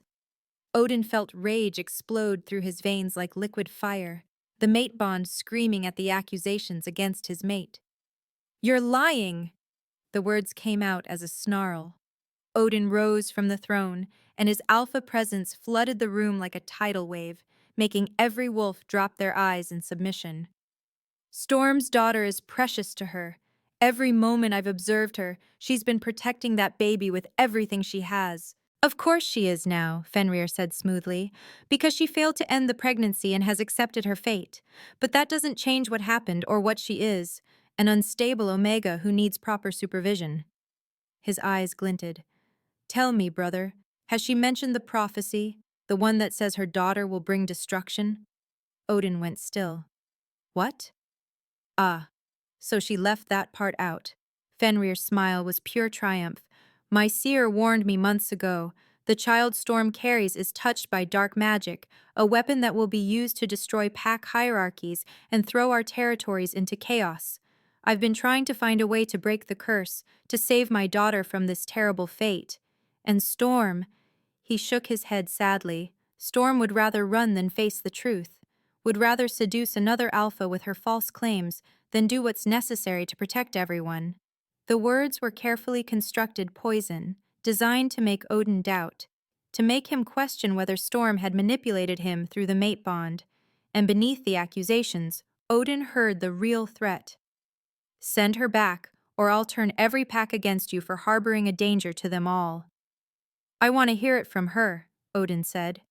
Odin felt rage explode through his veins like liquid fire, the mate bond screaming at the accusations against his mate. You're lying! The words came out as a snarl. Odin rose from the throne, and his alpha presence flooded the room like a tidal wave, making every wolf drop their eyes in submission. Storm's daughter is precious to her. Every moment I've observed her, she's been protecting that baby with everything she has. Of course she is now, Fenrir said smoothly, because she failed to end the pregnancy and has accepted her fate. But that doesn't change what happened or what she is, an unstable Omega who needs proper supervision. His eyes glinted. Tell me, brother, has she mentioned the prophecy, the one that says her daughter will bring destruction? Odin went still. What? Ah, so she left that part out. Fenrir's smile was pure triumph. My seer warned me months ago. The child Storm carries is touched by dark magic, a weapon that will be used to destroy pack hierarchies and throw our territories into chaos. I've been trying to find a way to break the curse, to save my daughter from this terrible fate. And Storm, he shook his head sadly, Storm would rather run than face the truth, would rather seduce another alpha with her false claims than do what's necessary to protect everyone. The words were carefully constructed poison, designed to make Odin doubt, to make him question whether Storm had manipulated him through the mate bond. And beneath the accusations, Odin heard the real threat. Send her back, or I'll turn every pack against you for harboring a danger to them all. I want to hear it from her, Odin said.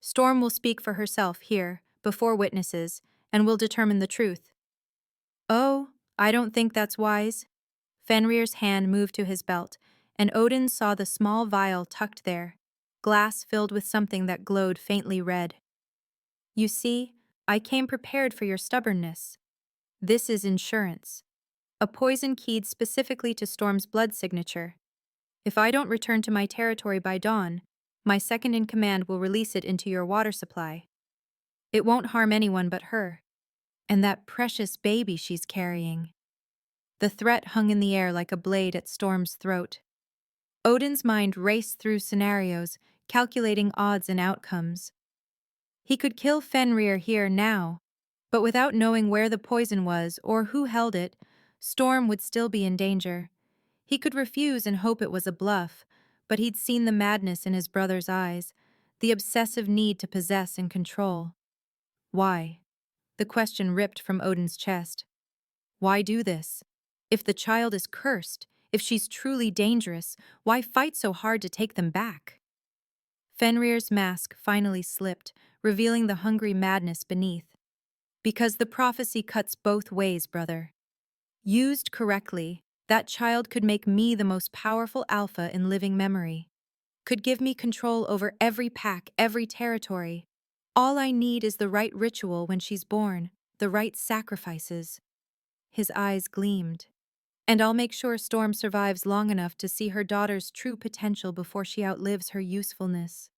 Storm will speak for herself here, before witnesses, and will determine the truth. Oh, I don't think that's wise. Fenrir's hand moved to his belt, and Odin saw the small vial tucked there, glass filled with something that glowed faintly red. You see, I came prepared for your stubbornness. This is insurance. A poison keyed specifically to Storm's blood signature. If I don't return to my territory by dawn, my second-in-command will release it into your water supply. It won't harm anyone but her. And that precious baby she's carrying. The threat hung in the air like a blade at Storm's throat. Odin's mind raced through scenarios, calculating odds and outcomes. He could kill Fenrir here now, but without knowing where the poison was or who held it, Storm would still be in danger. He could refuse and hope it was a bluff, but he'd seen the madness in his brother's eyes, the obsessive need to possess and control. Why? The question ripped from Odin's chest. Why do this? If the child is cursed, if she's truly dangerous, why fight so hard to take them back? Fenrir's mask finally slipped, revealing the hungry madness beneath. Because the prophecy cuts both ways, brother. Used correctly, that child could make me the most powerful alpha in living memory. Could give me control over every pack, every territory. All I need is the right ritual when she's born, the right sacrifices. His eyes gleamed. And I'll make sure Storm survives long enough to see her daughter's true potential before she outlives her usefulness.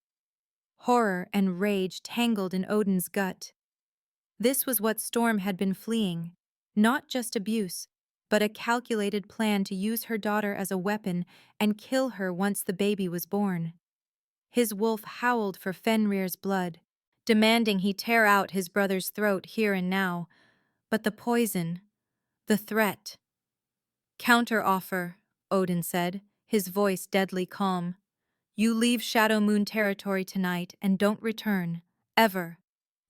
Horror and rage tangled in Odin's gut. This was what Storm had been fleeing. Not just abuse, but a calculated plan to use her daughter as a weapon and kill her once the baby was born. His wolf howled for Fenrir's blood, demanding he tear out his brother's throat here and now. But the poison, the threat. Counter-offer, Odin said, his voice deadly calm. You leave Shadow Moon territory tonight and don't return, ever.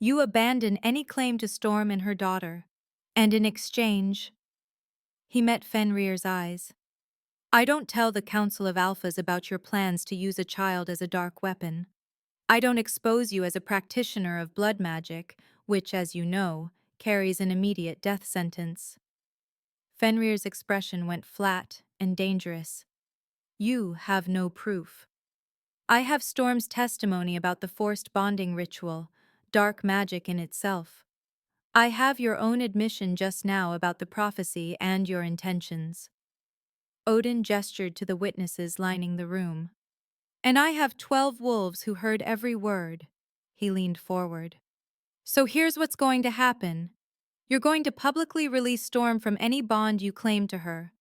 You abandon any claim to Storm and her daughter. And in exchange... He met Fenrir's eyes. I don't tell the Council of Alphas about your plans to use a child as a dark weapon. I don't expose you as a practitioner of blood magic, which, as you know, carries an immediate death sentence. Fenrir's expression went flat and dangerous. You have no proof. I have Storm's testimony about the forced bonding ritual, dark magic in itself. I have your own admission just now about the prophecy and your intentions. Odin gestured to the witnesses lining the room. And I have 12 wolves who heard every word. He leaned forward. So here's what's going to happen. You're going to publicly release Storm from any bond you claim to her.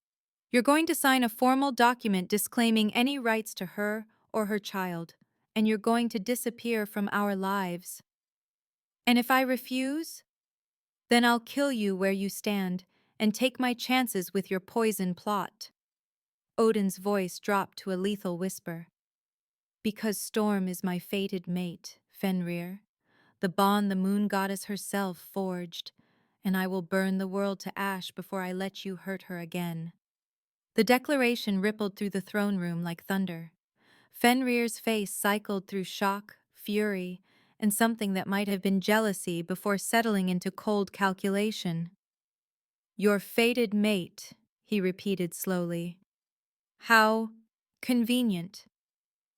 You're going to sign a formal document disclaiming any rights to her or her child, and you're going to disappear from our lives. And if I refuse, then I'll kill you where you stand and take my chances with your poison plot. Odin's voice dropped to a lethal whisper. Because Storm is my fated mate, Fenrir, the bond the moon goddess herself forged, and I will burn the world to ash before I let you hurt her again. The declaration rippled through the throne room like thunder. Fenrir's face cycled through shock, fury, and something that might have been jealousy before settling into cold calculation. Your fated mate, he repeated slowly. How convenient.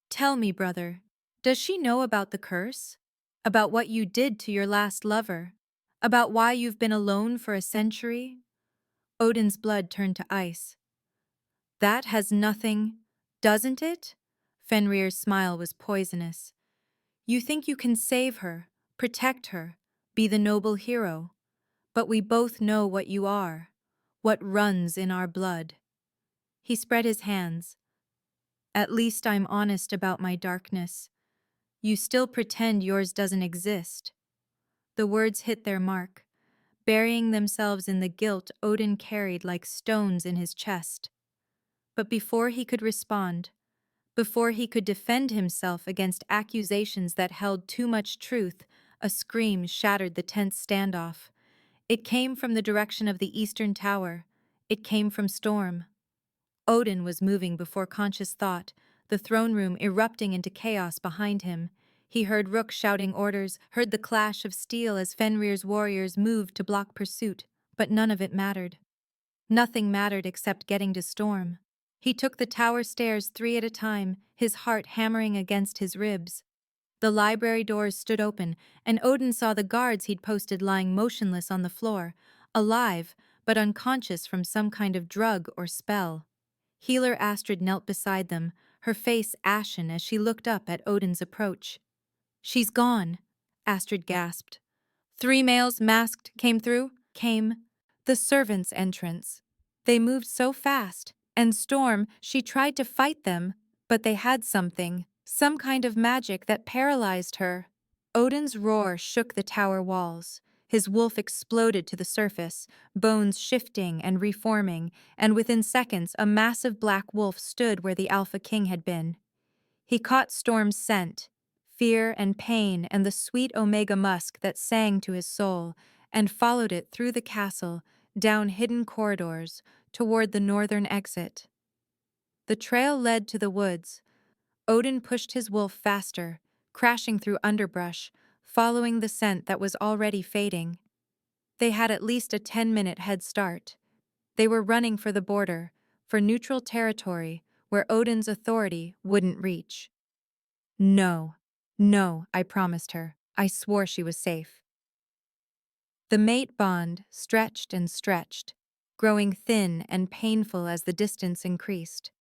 Tell me, brother, does she know about the curse? About what you did to your last lover? About why you've been alone for a century? Odin's blood turned to ice. That has nothing, doesn't it? Fenrir's smile was poisonous. You think you can save her, protect her, be the noble hero. But we both know what you are, what runs in our blood. He spread his hands. At least I'm honest about my darkness. You still pretend yours doesn't exist. The words hit their mark, burying themselves in the guilt Odin carried like stones in his chest. But before he could respond, before he could defend himself against accusations that held too much truth, a scream shattered the tense standoff. It came from the direction of the eastern tower. It came from Storm. Odin was moving before conscious thought, the throne room erupting into chaos behind him. He heard Rook shouting orders, heard the clash of steel as Fenrir's warriors moved to block pursuit, but none of it mattered. Nothing mattered except getting to Storm. He took the tower stairs 3 at a time, his heart hammering against his ribs. The library doors stood open, and Odin saw the guards he'd posted lying motionless on the floor, alive, but unconscious from some kind of drug or spell. Healer Astrid knelt beside them, her face ashen as she looked up at Odin's approach. She's gone, Astrid gasped. 3 males masked came through, the servants' entrance. They moved so fast, and Storm, she tried to fight them, but they had something, Some kind of magic that paralyzed her. Odin's roar shook the tower walls. His wolf exploded to the surface, bones shifting and reforming, and within seconds a massive black wolf stood where the Alpha King had been. He caught Storm's scent, fear and pain and the sweet omega musk that sang to his soul, and followed it through the castle, down hidden corridors, toward the northern exit. The trail led to the woods. Odin pushed his wolf faster, crashing through underbrush, following the scent that was already fading. They had at least a 10-minute head start. They were running for the border, for neutral territory where Odin's authority wouldn't reach. No, no, I promised her. I swore she was safe. The mate bond stretched and stretched, growing thin and painful as the distance increased.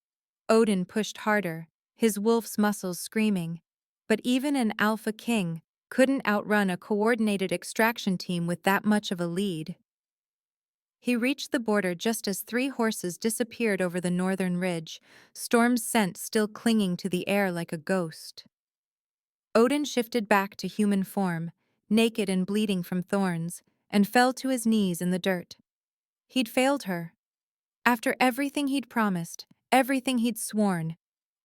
Odin pushed harder, his wolf's muscles screaming, but even an alpha king couldn't outrun a coordinated extraction team with that much of a lead. He reached the border just as 3 horses disappeared over the northern ridge, Storm's scent still clinging to the air like a ghost. Odin shifted back to human form, naked and bleeding from thorns, and fell to his knees in the dirt. He'd failed her. After everything he'd promised, everything he'd sworn,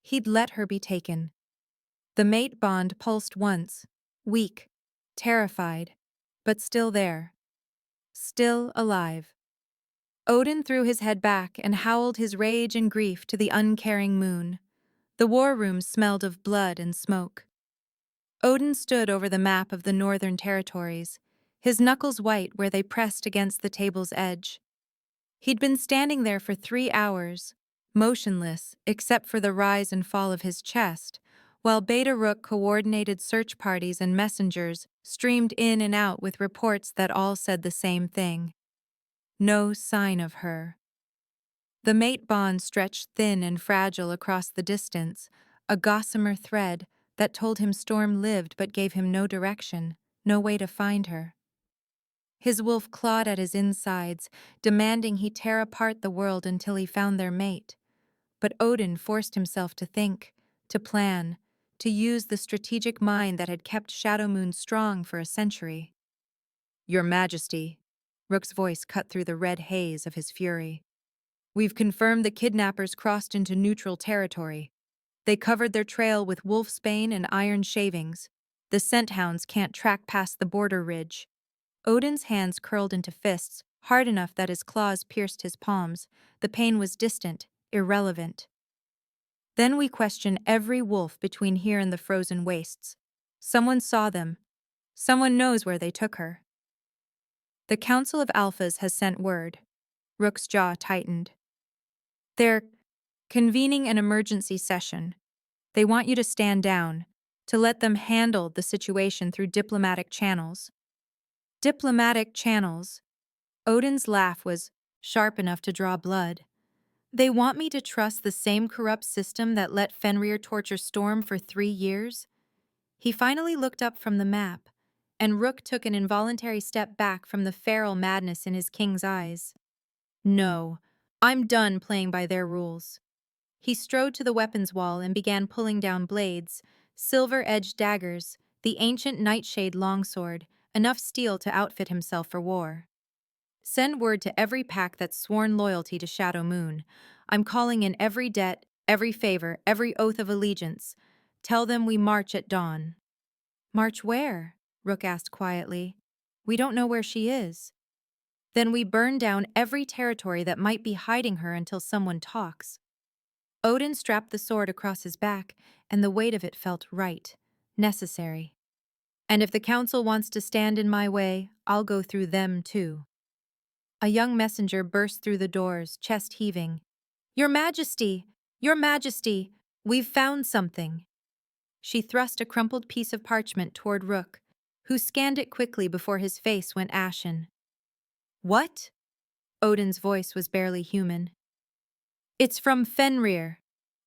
he'd let her be taken. The mate bond pulsed once, weak, terrified, but still there. Still alive. Odin threw his head back and howled his rage and grief to the uncaring moon. The war room smelled of blood and smoke. Odin stood over the map of the northern territories, his knuckles white where they pressed against the table's edge. He'd been standing there for 3 hours, motionless except for the rise and fall of his chest, while Beta Rook coordinated search parties and messengers streamed in and out with reports that all said the same thing. No sign of her. The mate bond stretched thin and fragile across the distance, a gossamer thread that told him Storm lived but gave him no direction, no way to find her. His wolf clawed at his insides, demanding he tear apart the world until he found their mate. But Odin forced himself to think, to plan, to use the strategic mind that had kept Shadowmoon strong for a century. Your Majesty, Rook's voice cut through the red haze of his fury. We've confirmed the kidnappers crossed into neutral territory. They covered their trail with wolfsbane and iron shavings. The scent hounds can't track past the border ridge. Odin's hands curled into fists, hard enough that his claws pierced his palms. The pain was distant, irrelevant. Then we question every wolf between here and the frozen wastes. Someone saw them. Someone knows where they took her. The Council of Alphas has sent word. Rook's jaw tightened. They're convening an emergency session. They want you to stand down, to let them handle the situation through diplomatic channels. Diplomatic channels. Odin's laugh was sharp enough to draw blood. They want me to trust the same corrupt system that let Fenrir torture Storm for 3 years? He finally looked up from the map, and Rook took an involuntary step back from the feral madness in his king's eyes. No, I'm done playing by their rules. He strode to the weapons wall and began pulling down blades, silver-edged daggers, the ancient Nightshade longsword, enough steel to outfit himself for war. Send word to every pack that's sworn loyalty to Shadowmoon. I'm calling in every debt, every favor, every oath of allegiance. Tell them we march at dawn. March where? Rook asked quietly. We don't know where she is. Then we burn down every territory that might be hiding her until someone talks. Odin strapped the sword across his back, and the weight of it felt right, necessary. And if the council wants to stand in my way, I'll go through them too. A young messenger burst through the doors, chest heaving. Your Majesty! Your Majesty! We've found something. She thrust a crumpled piece of parchment toward Rook, who scanned it quickly before his face went ashen. What? Odin's voice was barely human. It's from Fenrir.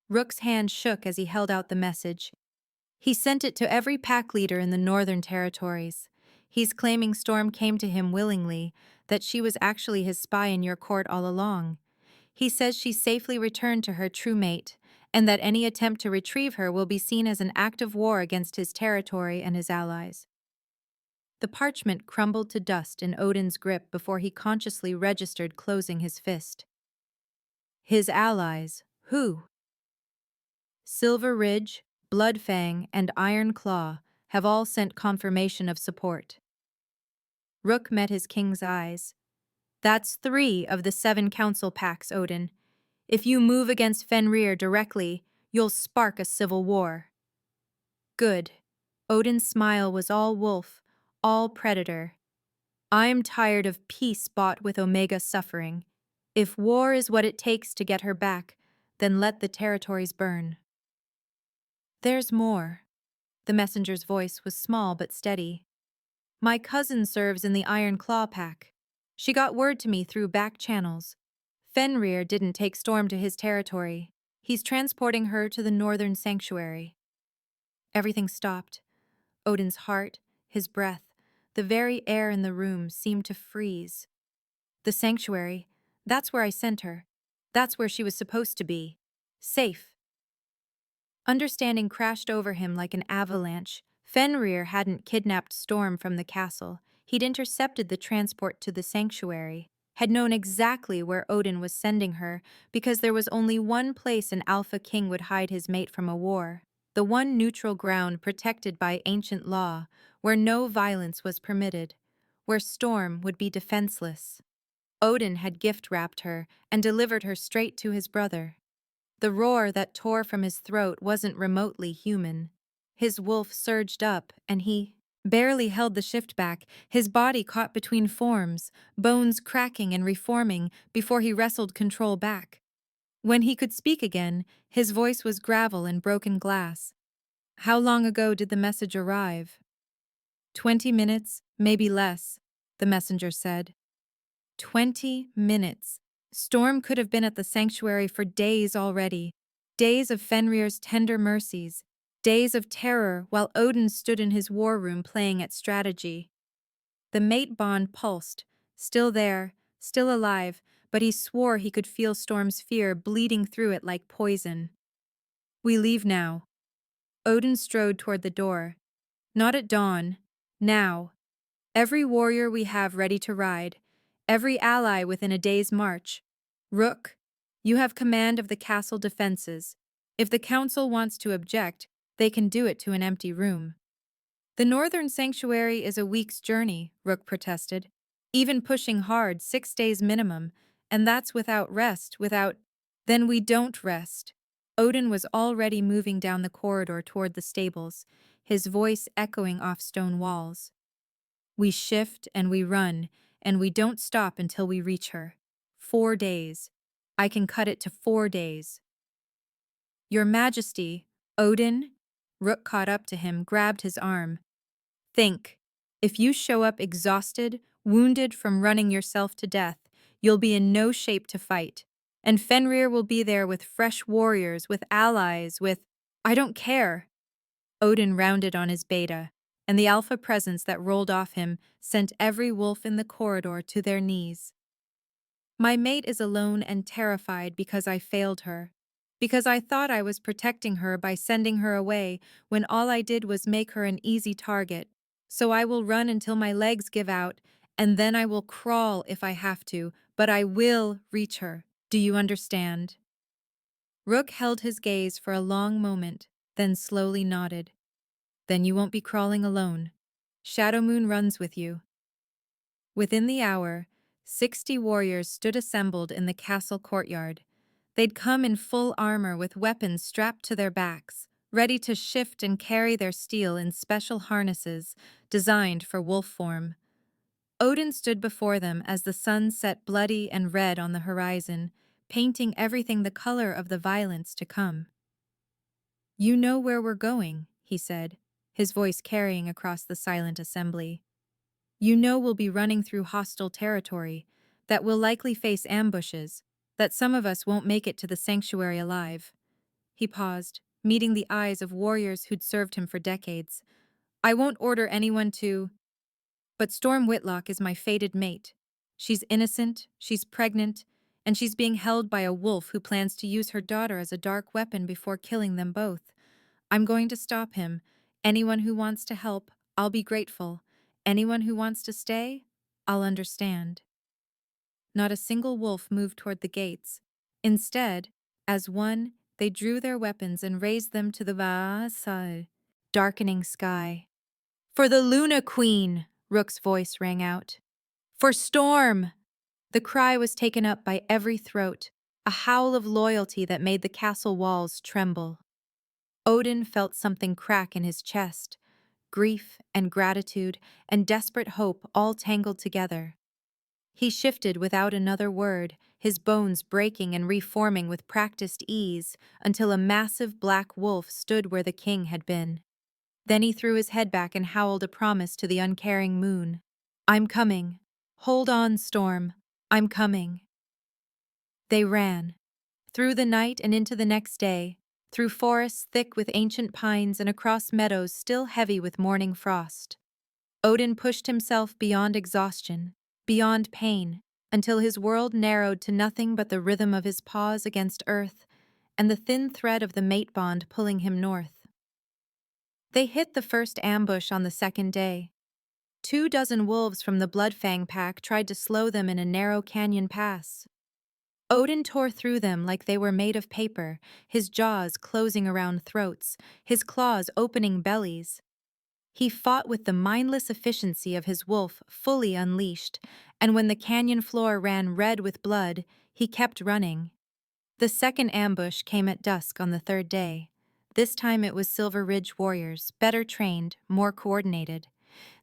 Rook's hand shook as he held out the message. He sent it to every pack leader in the northern territories. He's claiming Storm came to him willingly, that she was actually his spy in your court all along. He says she safely returned to her true mate, and that any attempt to retrieve her will be seen as an act of war against his territory and his allies. The parchment crumbled to dust in Odin's grip before he consciously registered, closing his fist. His allies, who? Silver Ridge, Bloodfang, and Iron Claw have all sent confirmation of support. Rook met his king's eyes. That's 3 of the 7 council packs, Odin. If you move against Fenrir directly, you'll spark a civil war. Good. Odin's smile was all wolf, all predator. I'm tired of peace bought with Omega suffering. If war is what it takes to get her back, then let the territories burn. There's more. The messenger's voice was small but steady. My cousin serves in the Iron Claw Pack. She got word to me through back channels. Fenrir didn't take Storm to his territory. He's transporting her to the Northern Sanctuary. Everything stopped. Odin's heart, his breath, the very air in the room seemed to freeze. The sanctuary, that's where I sent her. That's where she was supposed to be. Safe. Understanding crashed over him like an avalanche. Fenrir hadn't kidnapped Storm from the castle. He'd intercepted the transport to the sanctuary, had known exactly where Odin was sending her, because there was only one place an Alpha King would hide his mate from a war. The one neutral ground protected by ancient law, where no violence was permitted, where Storm would be defenseless. Odin had gift-wrapped her and delivered her straight to his brother. The roar that tore from his throat wasn't remotely human. His wolf surged up, and he barely held the shift back, his body caught between forms, bones cracking and reforming before he wrestled control back. When he could speak again, his voice was gravel and broken glass. How long ago did the message arrive? 20 minutes, maybe less, the messenger said. 20 minutes. Storm could have been at the sanctuary for days already. Days of Fenrir's tender mercies. Days of terror while Odin stood in his war room playing at strategy. The mate bond pulsed, still there, still alive, but he swore he could feel Storm's fear bleeding through it like poison. We leave now. Odin strode toward the door. Not at dawn. Now. Every warrior we have ready to ride. Every ally within a day's march. Rook, you have command of the castle defenses. If the council wants to object, they can do it to an empty room. The Northern Sanctuary is a week's journey, Rook protested. Even pushing hard, 6 days minimum, and that's without rest, without… Then we don't rest. Odin was already moving down the corridor toward the stables, his voice echoing off stone walls. We shift and we run, and we don't stop until we reach her. 4 days. I can cut it to 4 days. Your Majesty, Odin? Rook caught up to him, grabbed his arm. Think. If you show up exhausted, wounded from running yourself to death, you'll be in no shape to fight. And Fenrir will be there with fresh warriors, with allies, with… I don't care. Odin rounded on his beta, and the alpha presence that rolled off him sent every wolf in the corridor to their knees. My mate is alone and terrified because I failed her. Because I thought I was protecting her by sending her away when all I did was make her an easy target. So I will run until my legs give out, and then I will crawl if I have to, but I will reach her. Do you understand? Rook held his gaze for a long moment, then slowly nodded. Then you won't be crawling alone. Shadowmoon runs with you. Within the hour, 60 warriors stood assembled in the castle courtyard. They'd come in full armor with weapons strapped to their backs, ready to shift and carry their steel in special harnesses designed for wolf form. Odin stood before them as the sun set bloody and red on the horizon, painting everything the color of the violence to come. You know where we're going, he said, his voice carrying across the silent assembly. You know we'll be running through hostile territory, that we'll likely face ambushes, that some of us won't make it to the sanctuary alive. He paused, meeting the eyes of warriors who'd served him for decades. I won't order anyone to… But Storm Whitlock is my fated mate. She's innocent, she's pregnant, and she's being held by a wolf who plans to use her daughter as a dark weapon before killing them both. I'm going to stop him. Anyone who wants to help, I'll be grateful. Anyone who wants to stay, I'll understand." Not a single wolf moved toward the gates. Instead, as one, they drew their weapons and raised them to the vast, darkening sky. "For the Luna Queen!" Rook's voice rang out. "For Storm!" The cry was taken up by every throat, a howl of loyalty that made the castle walls tremble. Odin felt something crack in his chest, grief and gratitude and desperate hope all tangled together. He shifted without another word, his bones breaking and reforming with practiced ease until a massive black wolf stood where the king had been. Then he threw his head back and howled a promise to the uncaring moon. "I'm coming. Hold on, Storm. I'm coming." They ran. Through the night and into the next day, through forests thick with ancient pines and across meadows still heavy with morning frost. Odin pushed himself beyond exhaustion, beyond pain, until his world narrowed to nothing but the rhythm of his paws against earth and the thin thread of the mate bond pulling him north. They hit the first ambush on the second day. 24 wolves from the Bloodfang pack tried to slow them in a narrow canyon pass. Odin tore through them like they were made of paper, his jaws closing around throats, his claws opening bellies. He fought with the mindless efficiency of his wolf fully unleashed, and when the canyon floor ran red with blood, he kept running. The second ambush came at dusk on the third day. This time it was Silver Ridge warriors, better trained, more coordinated.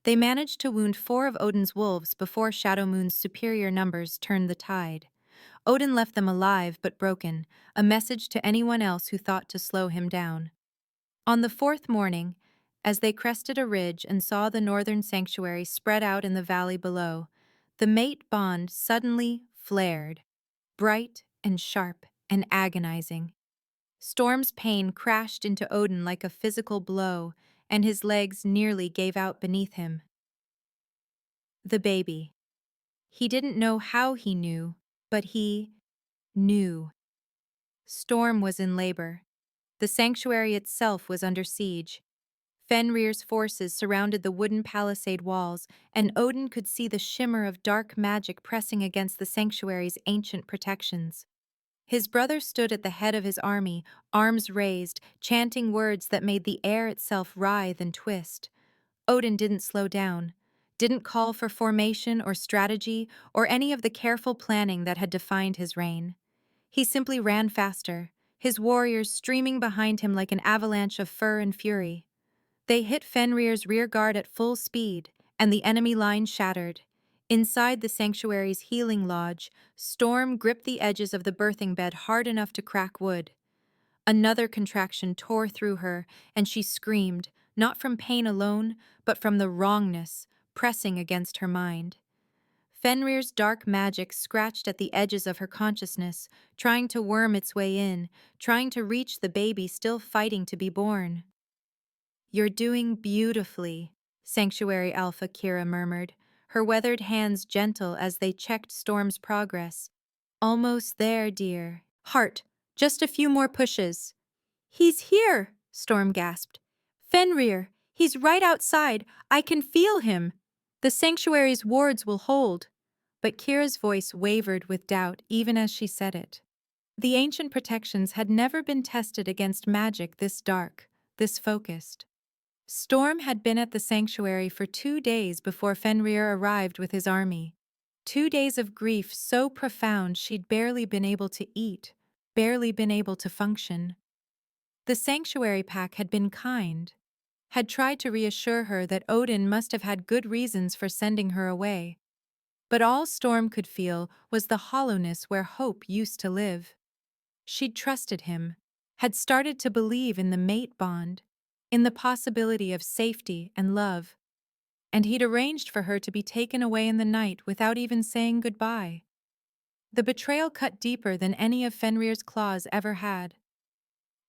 They managed to wound 4 of Odin's wolves before Shadowmoon's superior numbers turned the tide. Odin left them alive but broken, a message to anyone else who thought to slow him down. On the 4th morning, as they crested a ridge and saw the northern sanctuary spread out in the valley below, the mate bond suddenly flared, bright and sharp and agonizing. Storm's pain crashed into Odin like a physical blow, and his legs nearly gave out beneath him. The baby. He didn't know how he knew, but he knew. Storm was in labor. The sanctuary itself was under siege. Fenrir's forces surrounded the wooden palisade walls, and Odin could see the shimmer of dark magic pressing against the sanctuary's ancient protections. His brother stood at the head of his army, arms raised, chanting words that made the air itself writhe and twist. Odin didn't slow down, didn't call for formation or strategy or any of the careful planning that had defined his reign. He simply ran faster, his warriors streaming behind him like an avalanche of fur and fury. They hit Fenrir's rear guard at full speed, and the enemy line shattered. Inside the sanctuary's healing lodge, Storm gripped the edges of the birthing bed hard enough to crack wood. Another contraction tore through her, and she screamed, not from pain alone, but from the wrongness pressing against her mind. Fenrir's dark magic scratched at the edges of her consciousness, trying to worm its way in, trying to reach the baby still fighting to be born. "You're doing beautifully," Sanctuary Alpha Kira murmured, her weathered hands gentle as they checked Storm's progress. "Almost there, dear. Heart, just a few more pushes." "He's here," Storm gasped. "Fenrir, he's right outside. I can feel him." "The sanctuary's wards will hold." But Kira's voice wavered with doubt even as she said it. The ancient protections had never been tested against magic this dark, this focused. Storm had been at the sanctuary for 2 days before Fenrir arrived with his army. 2 days of grief so profound she'd barely been able to eat, barely been able to function. The sanctuary pack had been kind, had tried to reassure her that Odin must have had good reasons for sending her away. But all Storm could feel was the hollowness where hope used to live. She'd trusted him, had started to believe in the mate bond, in the possibility of safety and love, and he'd arranged for her to be taken away in the night without even saying goodbye. The betrayal cut deeper than any of Fenrir's claws ever had.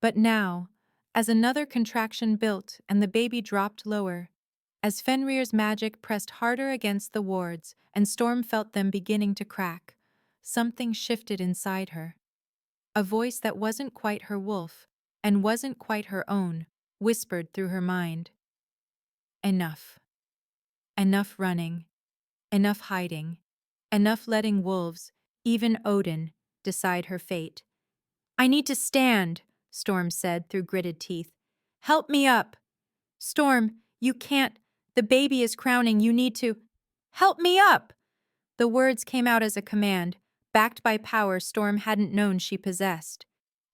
But now, as another contraction built and the baby dropped lower, as Fenrir's magic pressed harder against the wards and Storm felt them beginning to crack, something shifted inside her. A voice that wasn't quite her wolf, and wasn't quite her own, whispered through her mind. Enough. Enough running. Enough hiding. Enough letting wolves, even Odin, decide her fate. I need to stand, Storm said through gritted teeth. Help me up. Storm, you can't. The baby is crowning. You need to. Help me up! The words came out as a command, backed by power Storm hadn't known she possessed.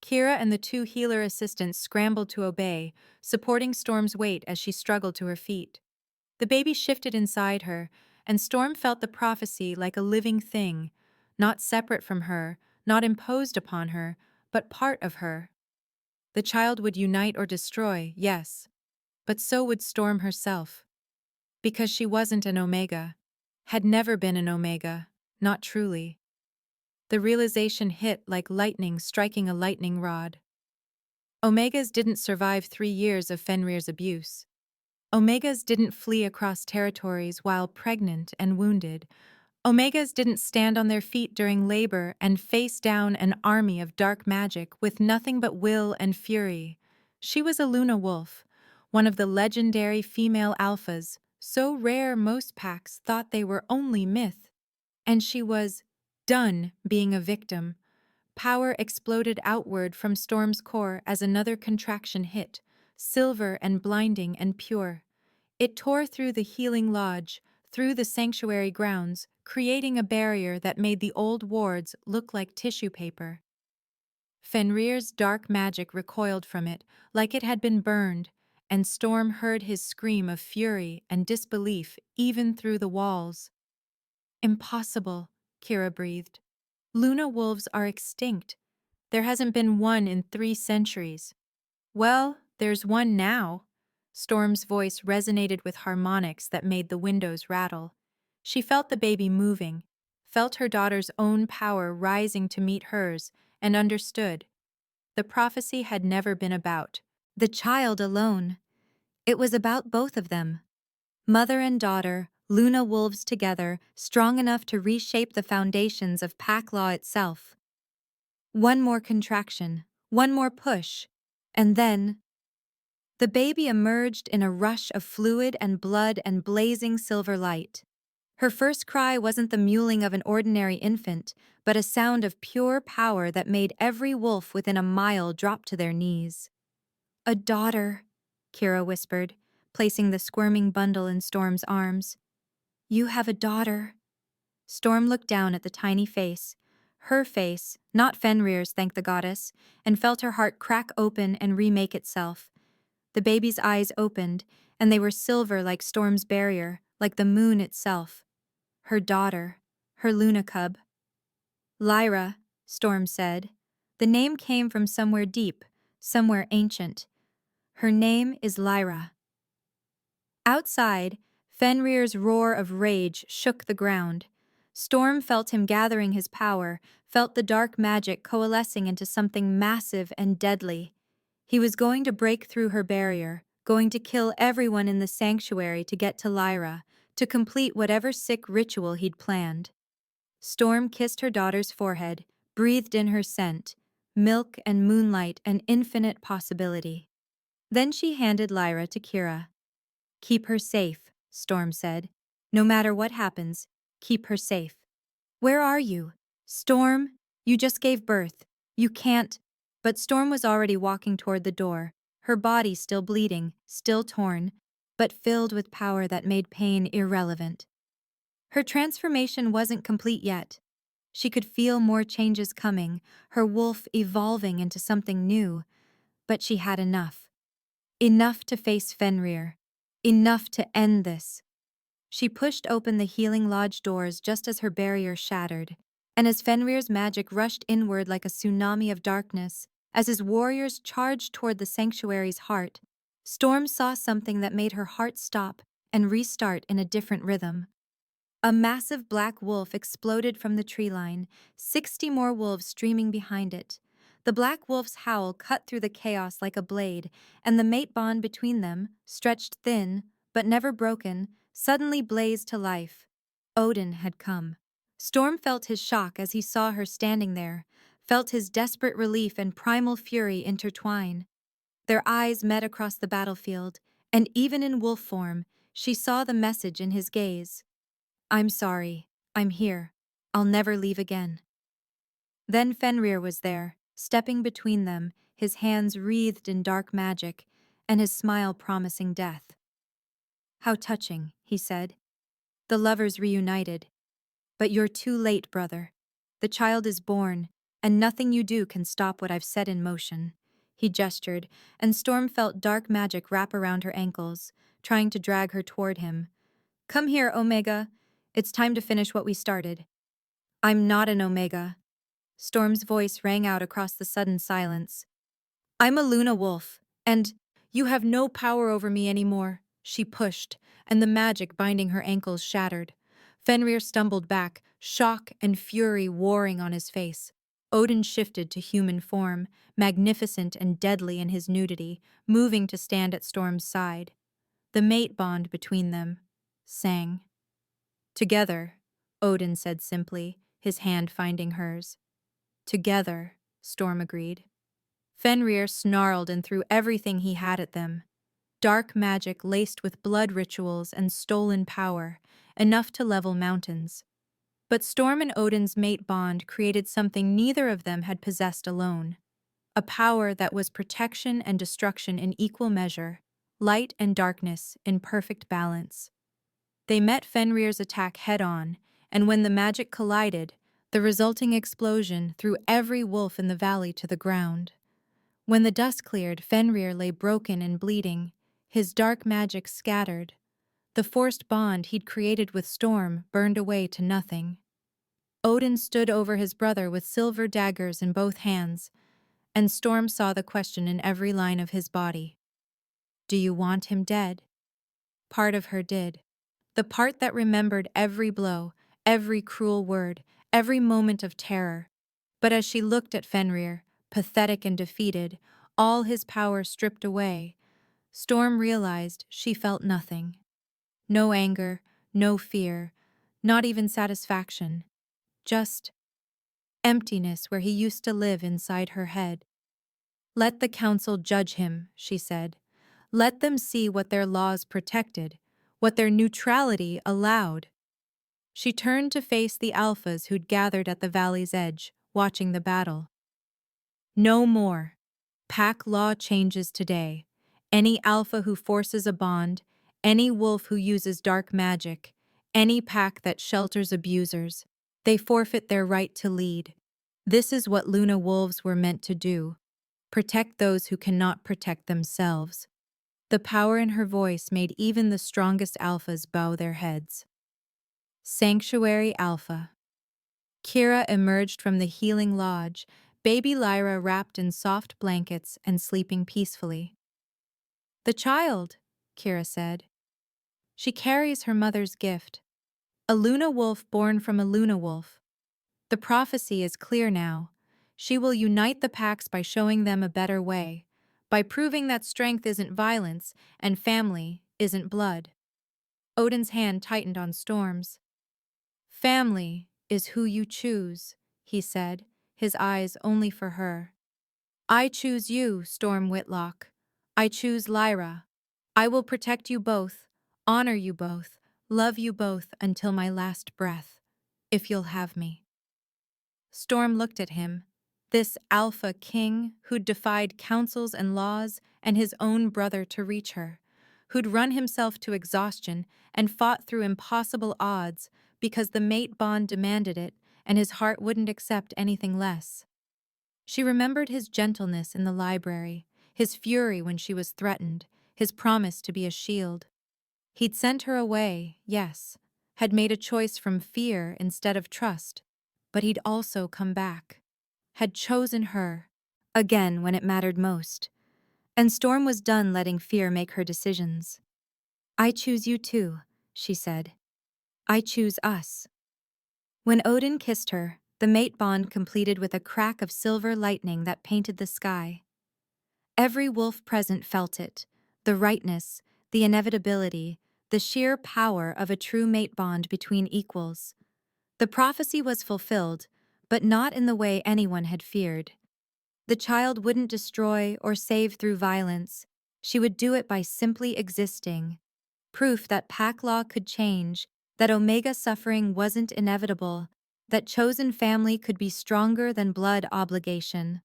Kira and the two healer assistants scrambled to obey, supporting Storm's weight as she struggled to her feet. The baby shifted inside her, and Storm felt the prophecy like a living thing, not separate from her, not imposed upon her, but part of her. The child would unite or destroy, yes, but so would Storm herself. Because she wasn't an Omega, had never been an Omega, not truly. The realization hit like lightning striking a lightning rod. Omegas didn't survive 3 years of Fenrir's abuse. Omegas didn't flee across territories while pregnant and wounded. Omegas didn't stand on their feet during labor and face down an army of dark magic with nothing but will and fury. She was a Luna wolf, one of the legendary female alphas, so rare most packs thought they were only myth. And she was done being a victim. Power exploded outward from Storm's core as another contraction hit, silver and blinding and pure. It tore through the healing lodge, through the sanctuary grounds, creating a barrier that made the old wards look like tissue paper. Fenrir's dark magic recoiled from it, like it had been burned, and Storm heard his scream of fury and disbelief even through the walls. Impossible, Kira breathed. Luna wolves are extinct. There hasn't been one in 3 centuries. Well, there's one now. Storm's voice resonated with harmonics that made the windows rattle. She felt the baby moving, felt her daughter's own power rising to meet hers, and understood. The prophecy had never been about the child alone. It was about both of them. Mother and daughter, Luna wolves together, strong enough to reshape the foundations of pack law itself. One more contraction, one more push, and then the baby emerged in a rush of fluid and blood and blazing silver light. Her first cry wasn't the mewling of an ordinary infant, but a sound of pure power that made every wolf within a mile drop to their knees. A daughter, Kira whispered, placing the squirming bundle in Storm's arms. You have a daughter. Storm looked down at the tiny face, her face, not Fenrir's, thank the goddess, and felt her heart crack open and remake itself. The baby's eyes opened, and they were silver like Storm's barrier, like the moon itself. Her daughter, her Luna cub. Lyra, Storm said. The name came from somewhere deep, somewhere ancient. Her name is Lyra. Outside, Fenrir's roar of rage shook the ground. Storm felt him gathering his power, felt the dark magic coalescing into something massive and deadly. He was going to break through her barrier, going to kill everyone in the sanctuary to get to Lyra, to complete whatever sick ritual he'd planned. Storm kissed her daughter's forehead, breathed in her scent, milk and moonlight and infinite possibility. Then she handed Lyra to Kira. Keep her safe, Storm said. No matter what happens, keep her safe. Where are you? Storm, you just gave birth. You can't. But Storm was already walking toward the door, her body still bleeding, still torn, but filled with power that made pain irrelevant. Her transformation wasn't complete yet. She could feel more changes coming, her wolf evolving into something new, but she had enough. Enough to face Fenrir. Enough to end this. She pushed open the healing lodge doors just as her barrier shattered, and as Fenrir's magic rushed inward like a tsunami of darkness, as his warriors charged toward the sanctuary's heart, Storm saw something that made her heart stop and restart in a different rhythm. A massive black wolf exploded from the tree line, 60 more wolves streaming behind it. The black wolf's howl cut through the chaos like a blade, and the mate bond between them, stretched thin, but never broken, suddenly blazed to life. Odin had come. Storm felt his shock as he saw her standing there, felt his desperate relief and primal fury intertwine. Their eyes met across the battlefield, and even in wolf form, she saw the message in his gaze. I'm sorry. I'm here. I'll never leave again. Then Fenrir was there, stepping between them, his hands wreathed in dark magic, and his smile promising death. How touching, he said. The lovers reunited. But you're too late, brother. The child is born, and nothing you do can stop what I've set in motion. He gestured, and Storm felt dark magic wrap around her ankles, trying to drag her toward him. Come here, Omega. It's time to finish what we started. I'm not an Omega. Storm's voice rang out across the sudden silence. I'm a Luna wolf, and you have no power over me anymore. She pushed, and the magic binding her ankles shattered. Fenrir stumbled back, shock and fury warring on his face. Odin shifted to human form, magnificent and deadly in his nudity, moving to stand at Storm's side. The mate bond between them sang. Together, Odin said simply, his hand finding hers. Together, Storm agreed. Fenrir snarled and threw everything he had at them. Dark magic laced with blood rituals and stolen power, enough to level mountains. But Storm and Odin's mate bond created something neither of them had possessed alone. A power that was protection and destruction in equal measure, light and darkness in perfect balance. They met Fenrir's attack head-on, and when the magic collided, the resulting explosion threw every wolf in the valley to the ground. When the dust cleared, Fenrir lay broken and bleeding, his dark magic scattered. The forced bond he'd created with Storm burned away to nothing. Odin stood over his brother with silver daggers in both hands, and Storm saw the question in every line of his body. Do you want him dead? Part of her did. The part that remembered every blow, every cruel word, every moment of terror. But as she looked at Fenrir, pathetic and defeated, all his power stripped away, Storm realized she felt nothing. No anger, no fear, not even satisfaction. Just emptiness where he used to live inside her head. Let the council judge him, she said. Let them see what their laws protected, what their neutrality allowed. She turned to face the alphas who'd gathered at the valley's edge, watching the battle. No more. Pack law changes today. Any alpha who forces a bond, any wolf who uses dark magic, any pack that shelters abusers, they forfeit their right to lead. This is what Luna wolves were meant to do. Protect those who cannot protect themselves. The power in her voice made even the strongest alphas bow their heads. Sanctuary Alpha. Kira emerged from the healing lodge, baby Lyra wrapped in soft blankets and sleeping peacefully. The child, Kira said. She carries her mother's gift. A Luna wolf born from a Luna wolf. The prophecy is clear now. She will unite the packs by showing them a better way, by proving that strength isn't violence and family isn't blood. Odin's hand tightened on Storm's. Family is who you choose, he said, his eyes only for her. I choose you, Storm Whitlock. I choose Lyra. I will protect you both, honor you both, love you both until my last breath, if you'll have me. Storm looked at him, this alpha king who'd defied councils and laws and his own brother to reach her, who'd run himself to exhaustion and fought through impossible odds because the mate bond demanded it and his heart wouldn't accept anything less. She remembered his gentleness in the library, his fury when she was threatened, his promise to be a shield. He'd sent her away, yes, had made a choice from fear instead of trust, but he'd also come back, had chosen her, again when it mattered most. And Storm was done letting fear make her decisions. I choose you too, she said. I choose us. When Odin kissed her, the mate bond completed with a crack of silver lightning that painted the sky. Every wolf present felt it, the rightness, the inevitability, the sheer power of a true mate bond between equals. The prophecy was fulfilled, but not in the way anyone had feared. The child wouldn't destroy or save through violence. She would do it by simply existing. Proof that pack law could change, that Omega suffering wasn't inevitable, that chosen family could be stronger than blood obligation.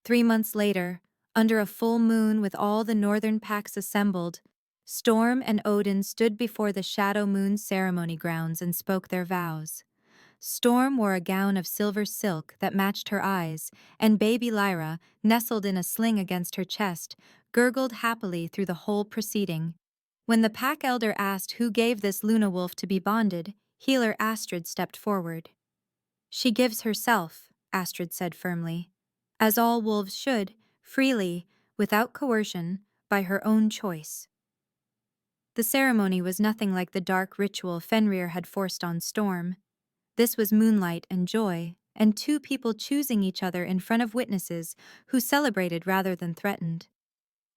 3 months later, under a full moon with all the northern packs assembled, Storm and Odin stood before the Shadow Moon ceremony grounds and spoke their vows. Storm wore a gown of silver silk that matched her eyes, and baby Lyra, nestled in a sling against her chest, gurgled happily through the whole proceeding. When the pack elder asked who gave this Luna wolf to be bonded, healer Astrid stepped forward. She gives herself, Astrid said firmly. As all wolves should, freely, without coercion, by her own choice. The ceremony was nothing like the dark ritual Fenrir had forced on Storm. This was moonlight and joy, and two people choosing each other in front of witnesses who celebrated rather than threatened.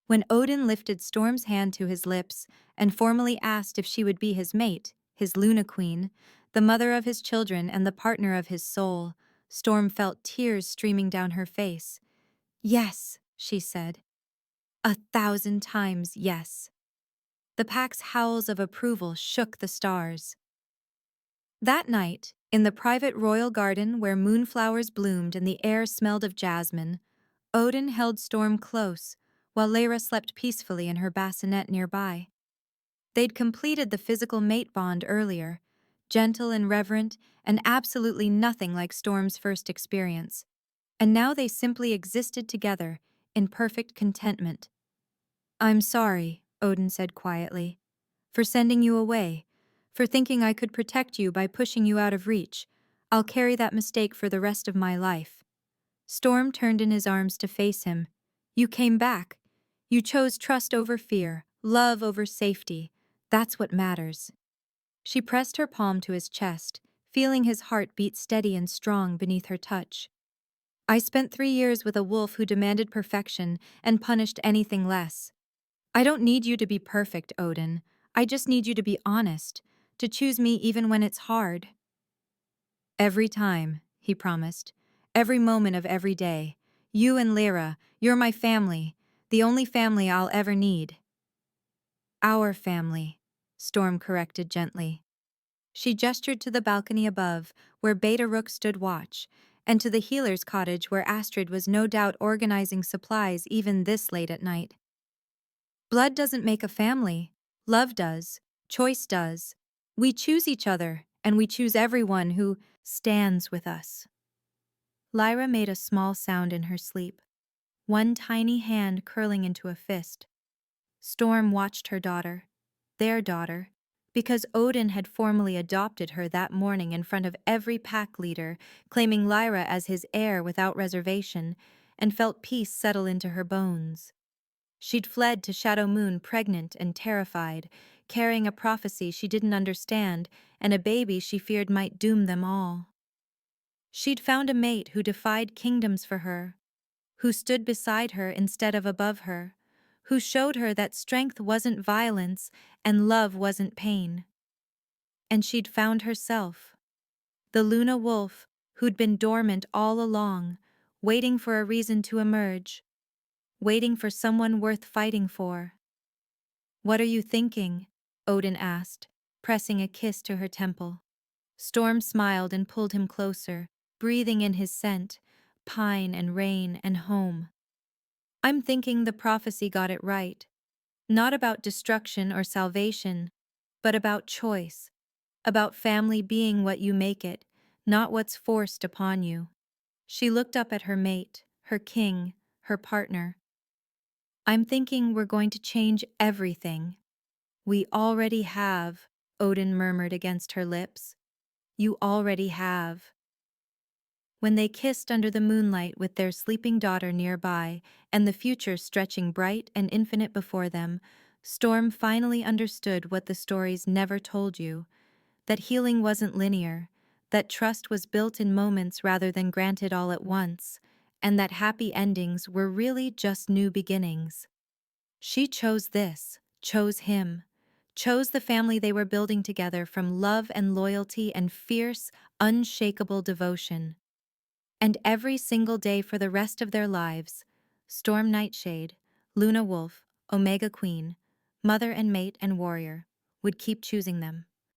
When Odin lifted Storm's hand to his lips and formally asked if she would be his mate, his Luna Queen, the mother of his children and the partner of his soul, Storm felt tears streaming down her face. "Yes," she said. 1,000 times yes. The pack's howls of approval shook the stars. That night, in the private royal garden where moonflowers bloomed and the air smelled of jasmine, Odin held Storm close, while Lyra slept peacefully in her bassinet nearby. They'd completed the physical mate bond earlier, gentle and reverent, and absolutely nothing like Storm's first experience. And now they simply existed together, in perfect contentment. "I'm sorry," Odin said quietly, "for sending you away, for thinking I could protect you by pushing you out of reach. I'll carry that mistake for the rest of my life." Storm turned in his arms to face him. "You came back. You chose trust over fear, love over safety. That's what matters." She pressed her palm to his chest, feeling his heart beat steady and strong beneath her touch. "I spent 3 years with a wolf who demanded perfection and punished anything less. I don't need you to be perfect, Odin. I just need you to be honest, to choose me even when it's hard." "Every time," he promised. "Every moment of every day. You and Lyra, you're my family, the only family I'll ever need." "Our family," Storm corrected gently. She gestured to the balcony above, where Beta Rook stood watch, and to the healer's cottage where Astrid was no doubt organizing supplies even this late at night. "Blood doesn't make a family. Love does. Choice does. We choose each other, and we choose everyone who stands with us." Lyra made a small sound in her sleep, one tiny hand curling into a fist. Storm watched her daughter, their daughter, because Odin had formally adopted her that morning in front of every pack leader, claiming Lyra as his heir without reservation, and felt peace settle into her bones. She'd fled to Shadow Moon pregnant and terrified, carrying a prophecy she didn't understand and a baby she feared might doom them all. She'd found a mate who defied kingdoms for her, who stood beside her instead of above her, who showed her that strength wasn't violence and love wasn't pain. And she'd found herself, the Luna wolf who'd been dormant all along, waiting for a reason to emerge, waiting for someone worth fighting for. "What are you thinking?" Odin asked, pressing a kiss to her temple. Storm smiled and pulled him closer, breathing in his scent, pine and rain and home. "I'm thinking the prophecy got it right. Not about destruction or salvation, but about choice, about family being what you make it, not what's forced upon you." She looked up at her mate, her king, her partner. "I'm thinking we're going to change everything." "We already have," Odin murmured against her lips. "You already have." When they kissed under the moonlight with their sleeping daughter nearby and the future stretching bright and infinite before them, Storm finally understood what the stories never told you, that healing wasn't linear, that trust was built in moments rather than granted all at once, and that happy endings were really just new beginnings. She chose this, chose him, chose the family they were building together from love and loyalty and fierce, unshakable devotion. And every single day for the rest of their lives, Storm Nightshade, Luna Wolf, Omega Queen, Mother and Mate and Warrior, would keep choosing them.